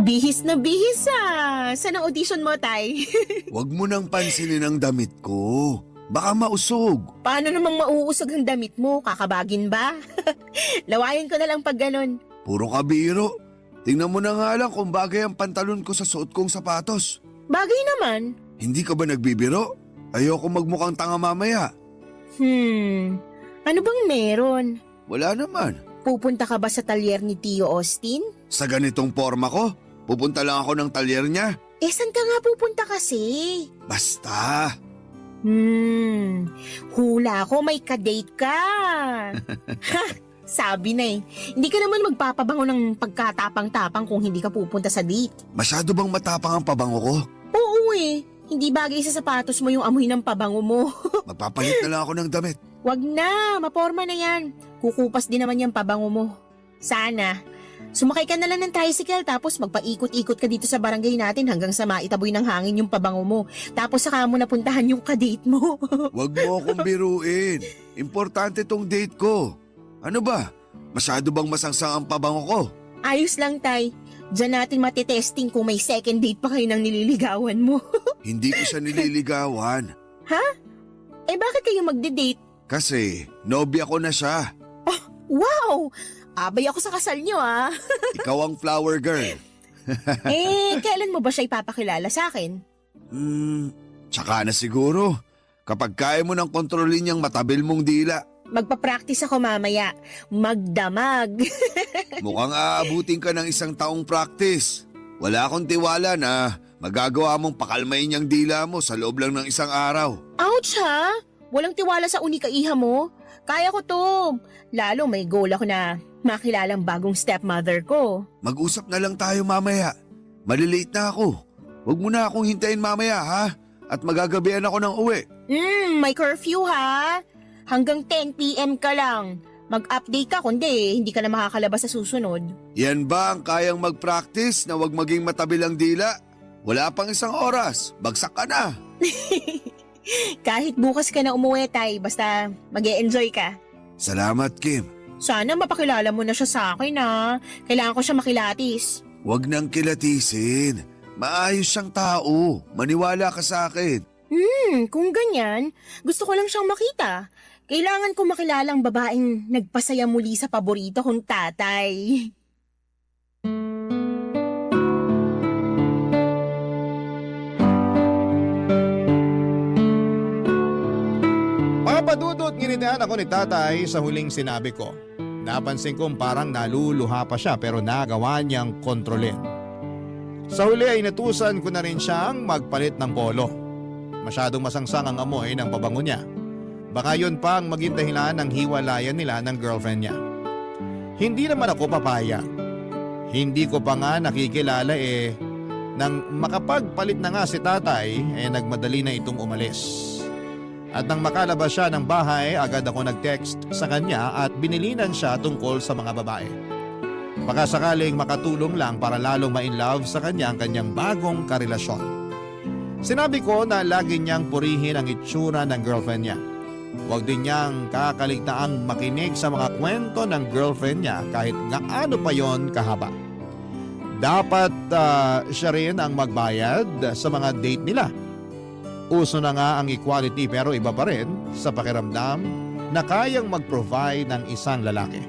Bihis na bihis ah. Saan ang audition mo, Tay? Huwag mo nang pansinin ang damit ko. Baka mausog. Paano namang mauusog ang damit mo? Kakabagin ba? Lawayan ko na lang pag ganon. Puro kabiro. Tingnan mo na nga lang kung bagay ang pantalon ko sa suot kong sapatos. Bagay naman. Hindi ka ba nagbibiro? Ayoko magmukhang tanga mamaya. Ano bang meron? Wala naman. Pupunta ka ba sa talyer ni Tio Austin? Sa ganitong forma ko, pupunta lang ako ng talyer niya. Saan ka nga pupunta kasi? Basta. Hula ko may kadate ka. Ha, sabi na eh. Hindi ka naman magpapabango ng pagkatapang-tapang kung hindi ka pupunta sa date. Masyado bang matapang ang pabango ko? Oo eh. Hindi bagay sa sapatos mo yung amoy ng pabango mo. Magpapalit na lang ako ng damit. Wag na, maporma na yan. Kukupas din naman yung pabango mo. Sana, sumakay ka na lang ng tricycle tapos magpaikot-ikot ka dito sa barangay natin hanggang sa maitaboy ng hangin yung pabango mo. Tapos saka mo napuntahan yung kadate mo. Huwag mo akong biruin. Importante tong date ko. Ano ba? Masyado bang masangsang ang pabango ko? Ayos lang, Tay. Diyan natin matitesting kung may second date pa kayo ng nililigawan mo. Hindi ko siya nililigawan. Eh bakit kayo magde-date? Kasi nobya ko na siya. Wow! Abay ako sa kasal nyo ah. Ikaw ang flower girl. Kailan mo ba siya ipapakilala sa akin? Tsaka na siguro. Kapag kaya mo nang kontrolin yung matabil mong dila. Magpa-practice ako mamaya. Magdamag. Mukhang aabutin ka ng 1 taong practice. Wala akong tiwala na magagawa mong pakalmayin yung dila mo sa loob lang ng 1 araw. Ouch ha? Walang tiwala sa unika-iha mo? Kaya ko to. Lalo may goal ako na makilalang bagong stepmother ko. Mag-usap na lang tayo mamaya. Malilate na ako. Huwag mo na akong hintayin mamaya ha? At magagabihan ako ng uwi. May curfew ha? Hanggang 10 p.m. ka lang. Mag-update ka kundi hindi ka na makakalabas sa susunod. Yan ba ang kayang mag-practice na wag maging matabil ang dila? Wala pang 1 oras. Bagsak ka na. Kahit bukas ka na umuwi, Tay, basta mag-e-enjoy ka. Salamat, Kim. Sana mapakilala mo na siya sa akin ha. Kailangan ko siya makilatis. Huwag nang kilatisin. Maayos siyang tao. Maniwala ka sa akin. Kung ganyan, gusto ko lang siyang makita. Kailangan ko makilalang babaeng nagpasaya muli sa paborito kong tatay. Papadudot nginitian ako ni tatay sa huling sinabi ko. Napansin kong parang naluluha pa siya pero nagawa niyang kontrolin. Sa huli ay natusan ko na rin siyang magpalit ng polo. Masyadong masangsang ang amoy ng pabango niya. Baka yun pa ang maging dahilan ng hiwalayan nila ng girlfriend niya. Hindi naman ako papayag. Hindi ko pa nga nakikilala nang makapagpalit na nga si tatay nagmadali na itong umalis. At nang makalabas siya ng bahay, agad ako nag-text sa kanya at binilinan siya tungkol sa mga babae. Baka sakaling makatulong lang para lalong ma-inlove sa kanya ang kanyang bagong karelasyon. Sinabi ko na lagi niyang purihin ang itsura ng girlfriend niya. Huwag din niyang kakaligtaang makinig sa mga kwento ng girlfriend niya kahit gaano pa yon kahaba. Dapat siya rin ang magbayad sa mga date nila. Uso na nga ang equality pero iba pa rin sa pakiramdam na kayang mag-provide ng isang lalaki.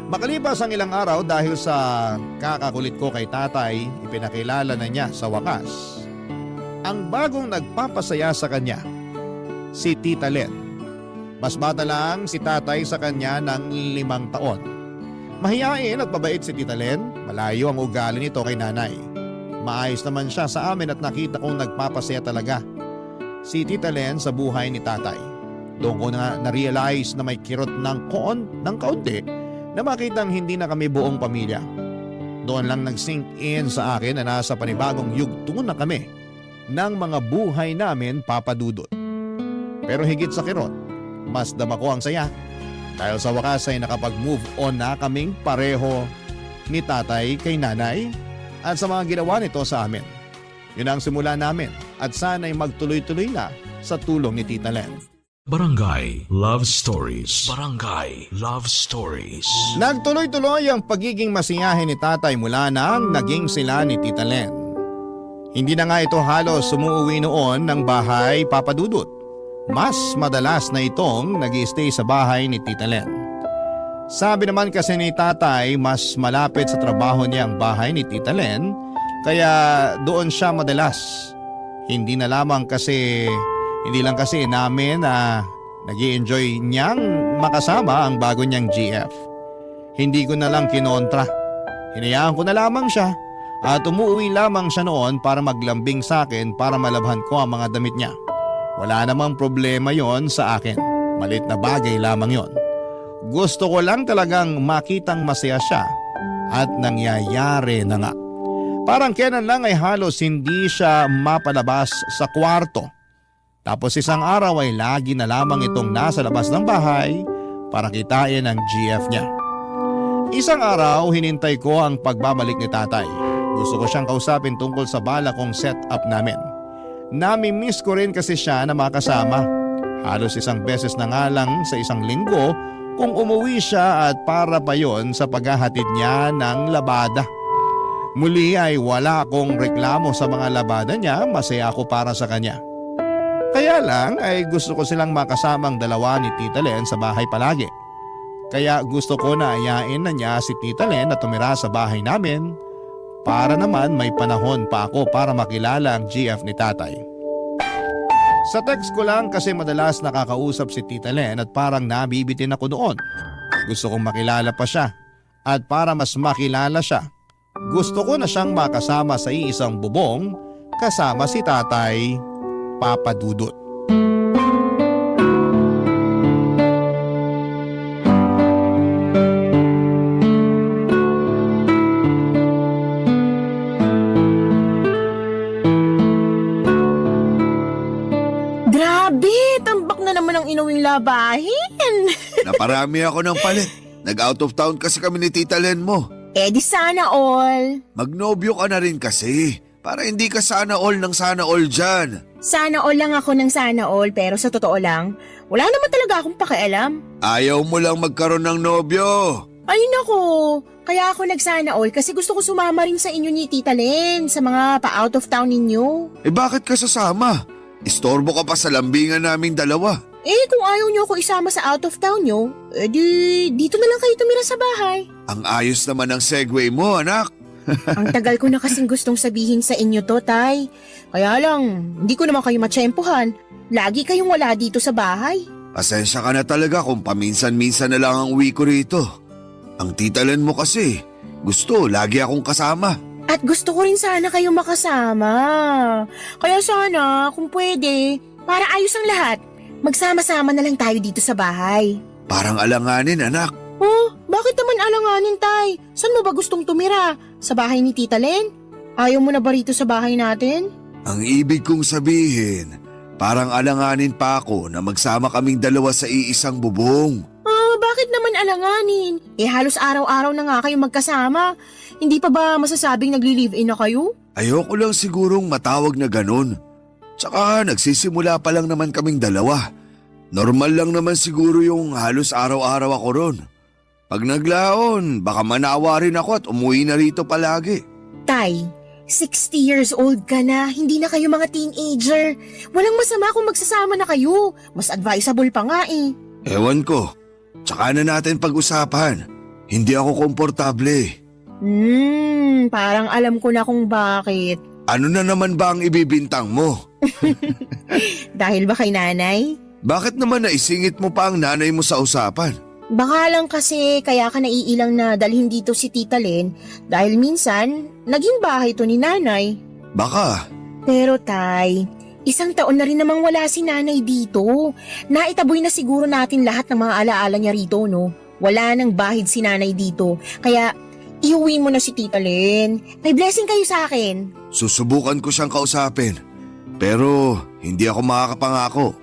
Makalipas ang ilang araw dahil sa kakakulit ko kay tatay, ipinakilala na niya sa wakas ang bagong nagpapasaya sa kanya, si Tita Len. Mas bata lang si tatay sa kanya ng 5 taon. Mahiyain at mabait si Tita Len, malayo ang ugali nito kay nanay. Maayos naman siya sa amin at nakita kong nagpapasaya talaga si Tita Len sa buhay ni tatay. Doon ko na-realize na may kirot ng kaunti na makitang hindi na kami buong pamilya. Doon lang nag-sink in sa akin na nasa panibagong yugto na kami ng mga buhay namin, papadudot. Pero higit sa kirot, mas dama ko ang saya dahil sa wakas ay nakapag-move on na kaming pareho ni tatay kay nanay at sa mga ginawa nito sa amin. Yun ang simula namin at sana'y magtuloy-tuloy na sa tulong ni Tita Len. Barangay Love Stories. Barangay Love Stories. Nagtuloy-tuloy ang pagiging masiyahin ni tatay mula nang naging sila ni Tita Len. Hindi na nga ito halos sumuuwi noon ng bahay, papadudot. Mas madalas na itong nag-i-stay sa bahay ni Tita Len. Sabi naman kasi ni tatay mas malapit sa trabaho niya ang bahay ni Tita Len kaya doon siya madalas. Hindi lang kasi namin na nag-i-enjoy niyang makasama ang bago niyang GF. Hindi ko na lang kinontra. Hinayaan ko na lamang siya at umuwi lamang siya noon para maglambing sa akin para malabhan ko ang mga damit niya. Wala namang problema yon sa akin. Malit na bagay lamang yon. Gusto ko lang talagang makitang masaya siya at nangyayari na nga. Parang kailan lang ay halos hindi siya mapalabas sa kwarto. Tapos isang araw ay lagi na lamang itong nasa labas ng bahay para kitain ang GF niya. Isang araw, hinintay ko ang pagbabalik ni tatay. Gusto ko siyang kausapin tungkol sa bala kong setup namin. Nami-miss ko rin kasi siya na makasama. Halos isang beses na nga lang sa isang linggo kung umuwi siya at para pa yon sa paghahatid niya ng labada. Muli ay wala akong reklamo sa mga labada niya, masaya ako para sa kanya. Kaya lang ay gusto ko silang makasamang dalawa ni Tita Len sa bahay palagi. Kaya gusto ko na ayain na niya si Tita Len na tumira sa bahay namin para naman may panahon pa ako para makilala ang GF ni tatay. Sa text ko lang kasi madalas nakakausap si Tita Len at parang nabibitin ako doon. Gusto kong makilala pa siya at para mas makilala siya, gusto ko na siyang makasama sa iisang bubong kasama si Tatay Papa Dudut. Grabe, tambak na naman ang inuwing labahin. Naparami ako ng palit. Nag-out of town kasi kami ni Tita Len mo. Eh di sana all. Magnobyo ka na rin kasi. Para hindi ka sana all ng sana all dyan. Sana all lang ako ng sana all pero sa totoo lang, wala naman talaga akong pakialam. Ayaw mo lang magkaroon ng nobyo. Ay nako, kaya ako nagsana all kasi gusto ko sumama rin sa inyo ni Tita Len sa mga pa-out of town ninyo. Eh bakit ka sasama? Istorbo ka pa sa lambingan naming dalawa. Eh kung ayaw nyo ako isama sa out of town nyo, eh di dito na lang kayo tumira sa bahay. Ang ayos naman ng segue mo, anak. Ang tagal ko na kasing gustong sabihin sa inyo to, Tay. Kaya lang, hindi ko naman kayo matsyempohan. Lagi kayong wala dito sa bahay. Pasensya ka na talaga kung paminsan-minsan na lang ang uwi ko rito. Ang Tita Len mo kasi, gusto lagi akong kasama. At gusto ko rin sana kayo makasama. Kaya sana, kung pwede, para ayos ang lahat, magsama-sama na lang tayo dito sa bahay. Parang alanganin, anak. Oh, bakit naman alanganin, Tay? Saan mo ba gustong tumira? Sa bahay ni Tita Len? Ayaw mo na ba rito sa bahay natin? Ang ibig kong sabihin, parang alanganin pa ako na magsama kaming dalawa sa iisang bubong. Bakit naman alanganin? Eh halos araw-araw na nga kayo magkasama. Hindi pa ba masasabing nagli-live-in na kayo? Ayoko lang sigurong matawag na ganun. Tsaka nagsisimula pa lang naman kaming dalawa. Normal lang naman siguro yung halos araw-araw ako ron. Pag naglaon, baka manawa rin ako at umuwi na rito palagi. Tay, 60 years old ka na, hindi na kayo mga teenager. Walang masama kung magsasama na kayo. Mas advisable pa nga eh. Ewan ko, tsaka na natin pag-usapan. Hindi ako komportable. Parang alam ko na kung bakit. Ano na naman ba ang ibibintang mo? Dahil ba kay nanay? Bakit naman naisingit mo pa ang nanay mo sa usapan? Baka lang kasi kaya ka naiilang na dalhin dito si Tita Len dahil minsan naging bahay to ni nanay. Baka. Pero Tay, isang taon na rin namang wala si nanay dito. Naitaboy na siguro natin lahat ng mga alaala niya rito, no? Wala nang bahid si nanay dito. Kaya iuwi mo na si Tita Len. May blessing kayo sa akin. Susubukan ko siyang kausapin. Pero hindi ako makakapangako.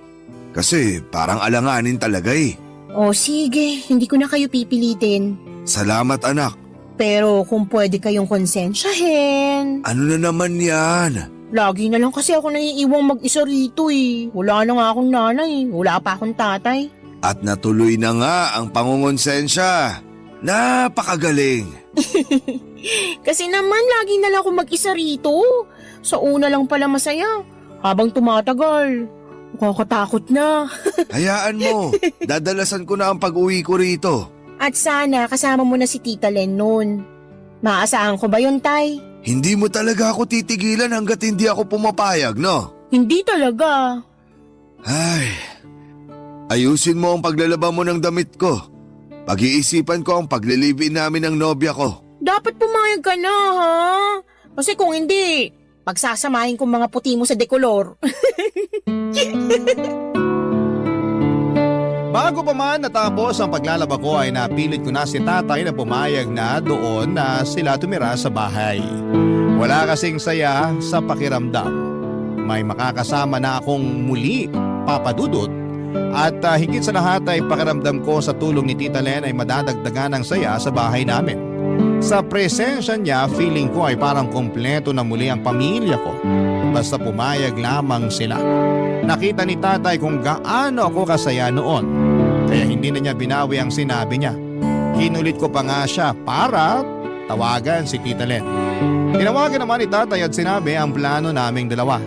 Kasi parang alanganin talaga eh. O sige, hindi ko na kayo pipilitin. Salamat anak. Pero kung pwede kayong konsensyahin. Ano na naman yan? Lagi na lang kasi ako naiiwang mag-isa rito eh. Wala na nga akong nanay, wala pa akong tatay. At natuloy na nga ang pangungonsensya. Napakagaling. Kasi naman lagi na lang ako mag-isa rito. Sa una lang pala masaya. Habang tumatagal, nakakatakot na. Hayaan mo, dadalasan ko na ang pag-uwi ko rito. At sana kasama mo na si Tita Len noon. Maasahan ko ba yun, Tay? Hindi mo talaga ako titigilan hanggat hindi ako pumapayag, no? Hindi talaga. Ay, ayusin mo ang paglalaba mo ng damit ko. Pag-iisipan ko ang paglilibin namin ng nobya ko. Dapat pumayag ka na, ha? Kasi kung hindi, pagsasamahin ko mga puti mo sa dekolor. Bago pa man natapos ang paglalaba ko ay napilit ko na si tatay na pumayag na doon na sila tumira sa bahay. Wala kasing saya sa pakiramdam. May makakasama na akong muli, Papa Dudut. At higit sa lahat ay pakiramdam ko sa tulong ni Tita Len ay madadagdagan ng saya sa bahay namin. Sa presensya niya, feeling ko ay parang kumpleto na muli ang pamilya ko. Basta pumayag lamang sila. Nakita ni tatay kung gaano ako kasaya noon. Kaya hindi na niya binawi ang sinabi niya. Kinulit ko pa nga siya para tawagan si Tita Len. Tinawagan naman ni tatay at sinabi ang plano naming dalawa.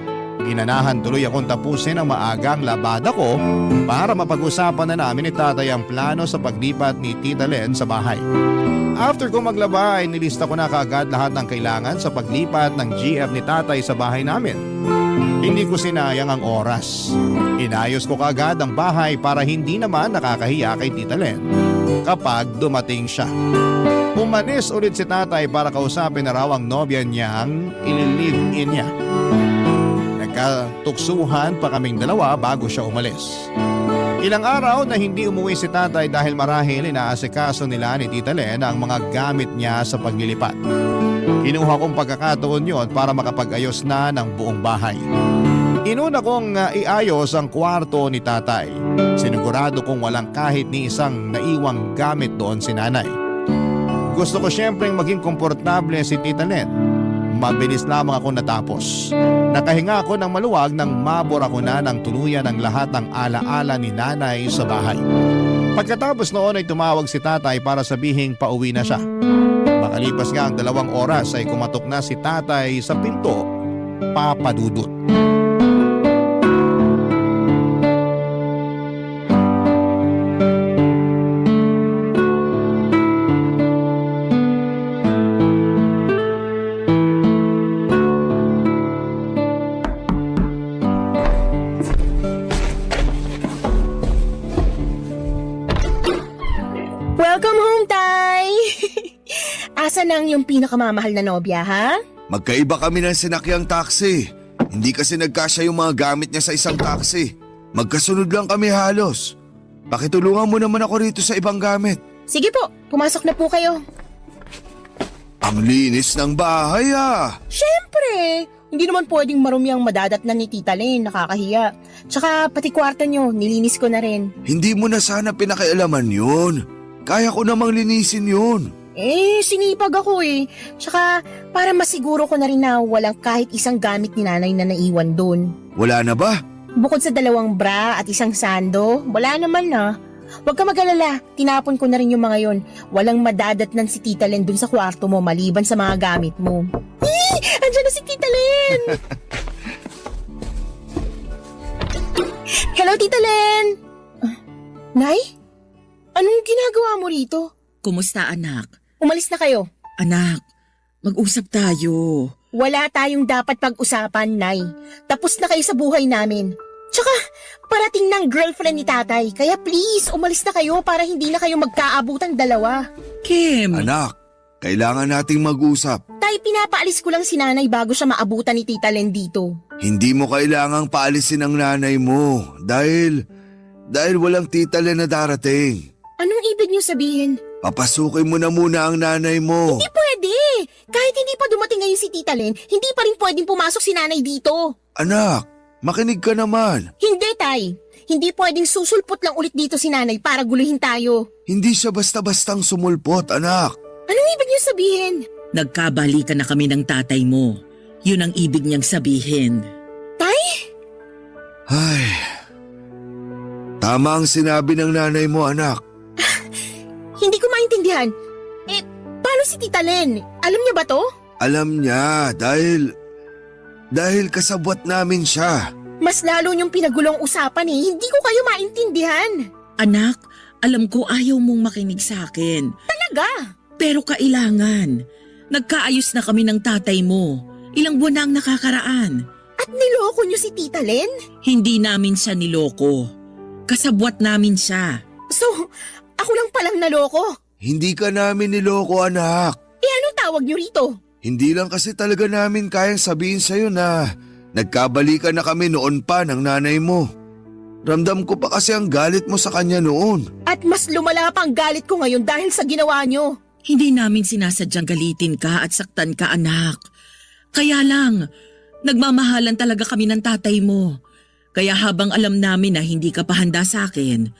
Inanahan tuloy akong tapusin ang maagang labada ko para mapag-usapan na namin ni tatay ang plano sa paglipat ni Tita Len sa bahay. After ko maglaba ay nilista ko na kaagad lahat ng kailangan sa paglipat ng GF ni tatay sa bahay namin. Hindi ko sinayang ang oras. Inayos ko kaagad ang bahay para hindi naman nakakahiya kay Tita Len kapag dumating siya. Umalis ulit si tatay para kausapin na raw ang nobya niyang ililive-in niya. Nagkatuksuhan pa kaming dalawa bago siya umalis. Ilang araw na hindi umuwi si tatay dahil marahil inaasikaso nila ni Tita Len ang mga gamit niya sa paglilipat. Kinuha kong pagkakataon yon para makapag-ayos na ng buong bahay. Inuna kong iayos ang kwarto ni tatay. Sinigurado kong walang kahit ni isang naiwang gamit doon si nanay. Gusto ko siyempreng maging komportable si Tita Len. Mabilis lamang ako natapos. Nakahinga ako ng maluwag nang mabura ko na ng tuluyan ang lahat ng alaala ni nanay sa bahay. Pagkatapos noon ay tumawag si tatay para sabihing pauwi na siya. Makalipas nga ang 2 oras ay kumatok na si tatay sa pinto, Papa Dudut. Welcome home, Tay! Asa nang yung pinakamamahal na nobya, ha? Magkaiba kami ng sinakyang taxi. Hindi kasi nagkasya yung mga gamit niya sa isang taxi. Magkasunod lang kami halos. Pakitulungan mo naman ako rito sa ibang gamit. Sige po, pumasok na po kayo. Ang linis ng bahay ah. Siyempre! Hindi naman pwedeng marumi ang madadat na ni Tita Len, nakakahiya. Tsaka pati kwarto nyo, nilinis ko na rin. Hindi mo na sana pinakialaman yun. Kaya ko namang linisin yun. Sinipag ako eh. Tsaka para masiguro ko na rin na walang kahit isang gamit ni nanay na naiwan doon. Wala na ba? Bukod sa 2 bra at isang sando, wala naman na. Huwag ka mag-alala, tinapon ko na rin yung mga yon. Walang madadatnan si Tita Len dun sa kwarto mo maliban sa mga gamit mo. Andiyan na si Tita Len! Hello, Tita Len! Nay? Anong ginagawa mo rito? Kumusta anak? Umalis na kayo. Anak, mag-usap tayo. Wala tayong dapat pag-usapan, Nay. Tapos na kayo sa buhay namin. Tsaka, parating ng girlfriend ni tatay. Kaya please, umalis na kayo para hindi na kayo magkaabutan dalawa. Kim! Anak, kailangan nating mag-usap. Tay, pinapaalis ko lang si nanay bago siya maabutan ni Tita Len dito. Hindi mo kailangang paalisin ang nanay mo dahil walang Tita Len na darating. Anong ibig niyo sabihin? Papasukin mo na muna ang nanay mo. Hindi pwede! Kahit hindi pa dumating ngayon si Tita Len, hindi pa rin pwedeng pumasok si nanay dito. Anak, makinig ka naman. Hindi, Tay. Hindi pwedeng susulpot lang ulit dito si nanay para guluhin tayo. Hindi siya basta-bastang sumulpot, anak. Anong ibig niyo sabihin? Nagkabalikan na kami ng tatay mo. Yun ang ibig niyang sabihin. Tay? Ay, tama ang sinabi ng nanay mo, anak. Hindi ko maintindihan. Paano si Tita Len? Alam niya ba to? Alam niya dahil kasabwat namin siya. Mas lalo niyong pinagulong usapan eh. Hindi ko kayo maintindihan. Anak, alam ko ayaw mong makinig sa akin. Talaga? Pero kailangan. Nagkaayos na kami ng tatay mo. Ilang buwan na ang nakakaraan. At niloko niyo si Tita Len? Hindi namin siya niloko. Kasabwat namin siya. So, ako lang palang naloko? Hindi ka namin niloko, anak. Anong tawag niyo rito? Hindi lang kasi talaga namin kayang sabihin sa'yo na nagkabalikan na kami noon pa ng nanay mo. Ramdam ko pa kasi ang galit mo sa kanya noon. At mas lumala pa ang galit ko ngayon dahil sa ginawa nyo. Hindi namin sinasadyang galitin ka at saktan ka, anak. Kaya lang, nagmamahalan talaga kami ng tatay mo. Kaya habang alam namin na hindi ka pa handa sa akin,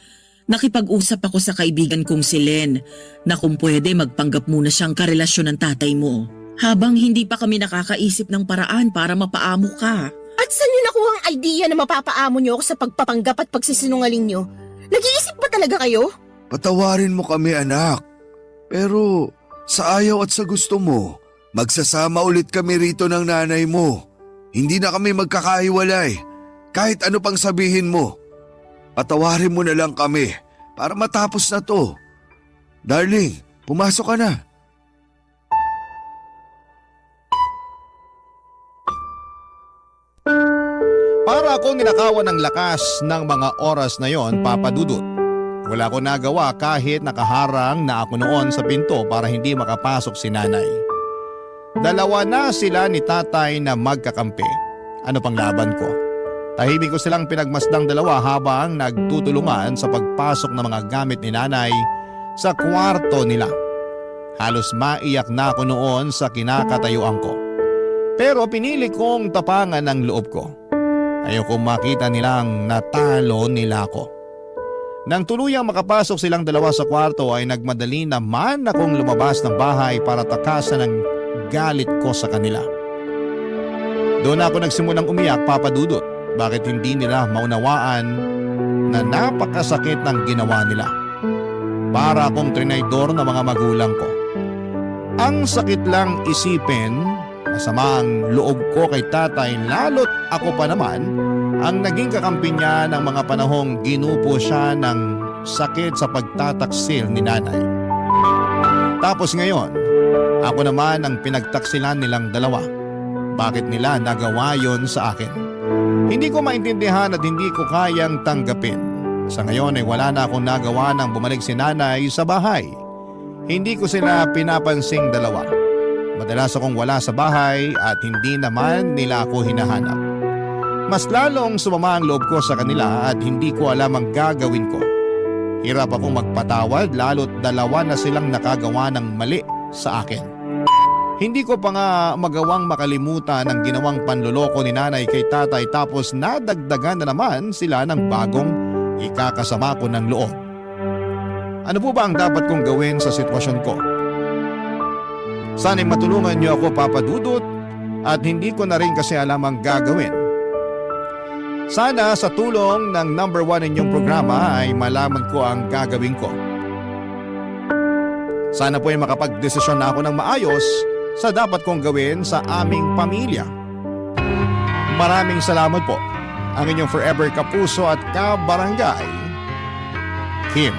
nakipag-usap ako sa kaibigan kong si Len na kung pwede magpanggap muna siyang karelasyon ng tatay mo. Habang hindi pa kami nakakaisip ng paraan para mapaamo ka. At saan nyo nakuha ang idea na mapapaamo nyo ako sa pagpapanggap at pagsisinungaling nyo? Nag-iisip ba talaga kayo? Patawarin mo kami, anak. Pero sa ayaw at sa gusto mo, magsasama ulit kami rito ng nanay mo. Hindi na kami magkakahiwalay. Kahit ano pang sabihin mo. Patawarin mo na lang kami para matapos na to. Darling, pumasok ka na. Para akong ninakawan ng lakas ng mga oras na yon, Papa Dudut. Wala ko nagawa kahit nakaharang na ako noon sa pinto para hindi makapasok si nanay. Dalawa na sila ni tatay na magkakampi. Ano pang laban ko? Tahimik ko silang pinagmasdang dalawa habang nagtutulungan sa pagpasok ng mga gamit ni nanay sa kwarto nila. Halos maiyak na ako noon sa kinakatayuan ko. Pero pinili kong tapangan ang loob ko. Ayokong makita nilang natalo nila ako. Nang tuluyang makapasok silang dalawa sa kwarto ay nagmadali naman akong lumabas ng bahay para takasan ang galit ko sa kanila. Doon ako nagsimulang umiyak, Papa Dudut. Bakit hindi nila maunawaan na napakasakit ng ginawa nila? Para akong trinaydor ng mga magulang ko. Ang sakit lang isipin, masama ang loob ko kay tatay lalo't ako pa naman ang naging kakampi niya ng mga panahong ginupo siya ng sakit sa pagtataksil ni nanay. Tapos ngayon, ako naman ang pinagtaksilan nilang dalawa. Bakit nila nagawa yon sa akin? Hindi ko maintindihan at hindi ko kayang tanggapin. Sa ngayon ay wala na akong nagawa nang bumalik si nanay sa bahay. Hindi ko sila pinapansing dalawa. Madalas akong wala sa bahay at hindi naman nila ako hinahanap. Mas lalong sumama ang loob ko sa kanila at hindi ko alam ang gagawin ko. Hirap akong magpatawad lalo't dalawa na silang nakagawa ng mali sa akin. Hindi ko pa nga magawang makalimutan ang ginawang panloloko ni nanay kay tatay tapos nadagdagan na naman sila ng bagong ikakasama ko ng loob. Ano po ba ang dapat kong gawin sa sitwasyon ko? Sana'y matulungan niyo ako, Papa Dudut, at hindi ko na rin kasi alam ang gagawin. Sana sa tulong ng number 1 inyong programa ay malaman ko ang gagawin ko. Sana po ay makapagdesisyon na ako ng maayos sa dapat kong gawin sa aming pamilya. Maraming salamat po. Ang inyong forever kapuso at kabarangay, Kim.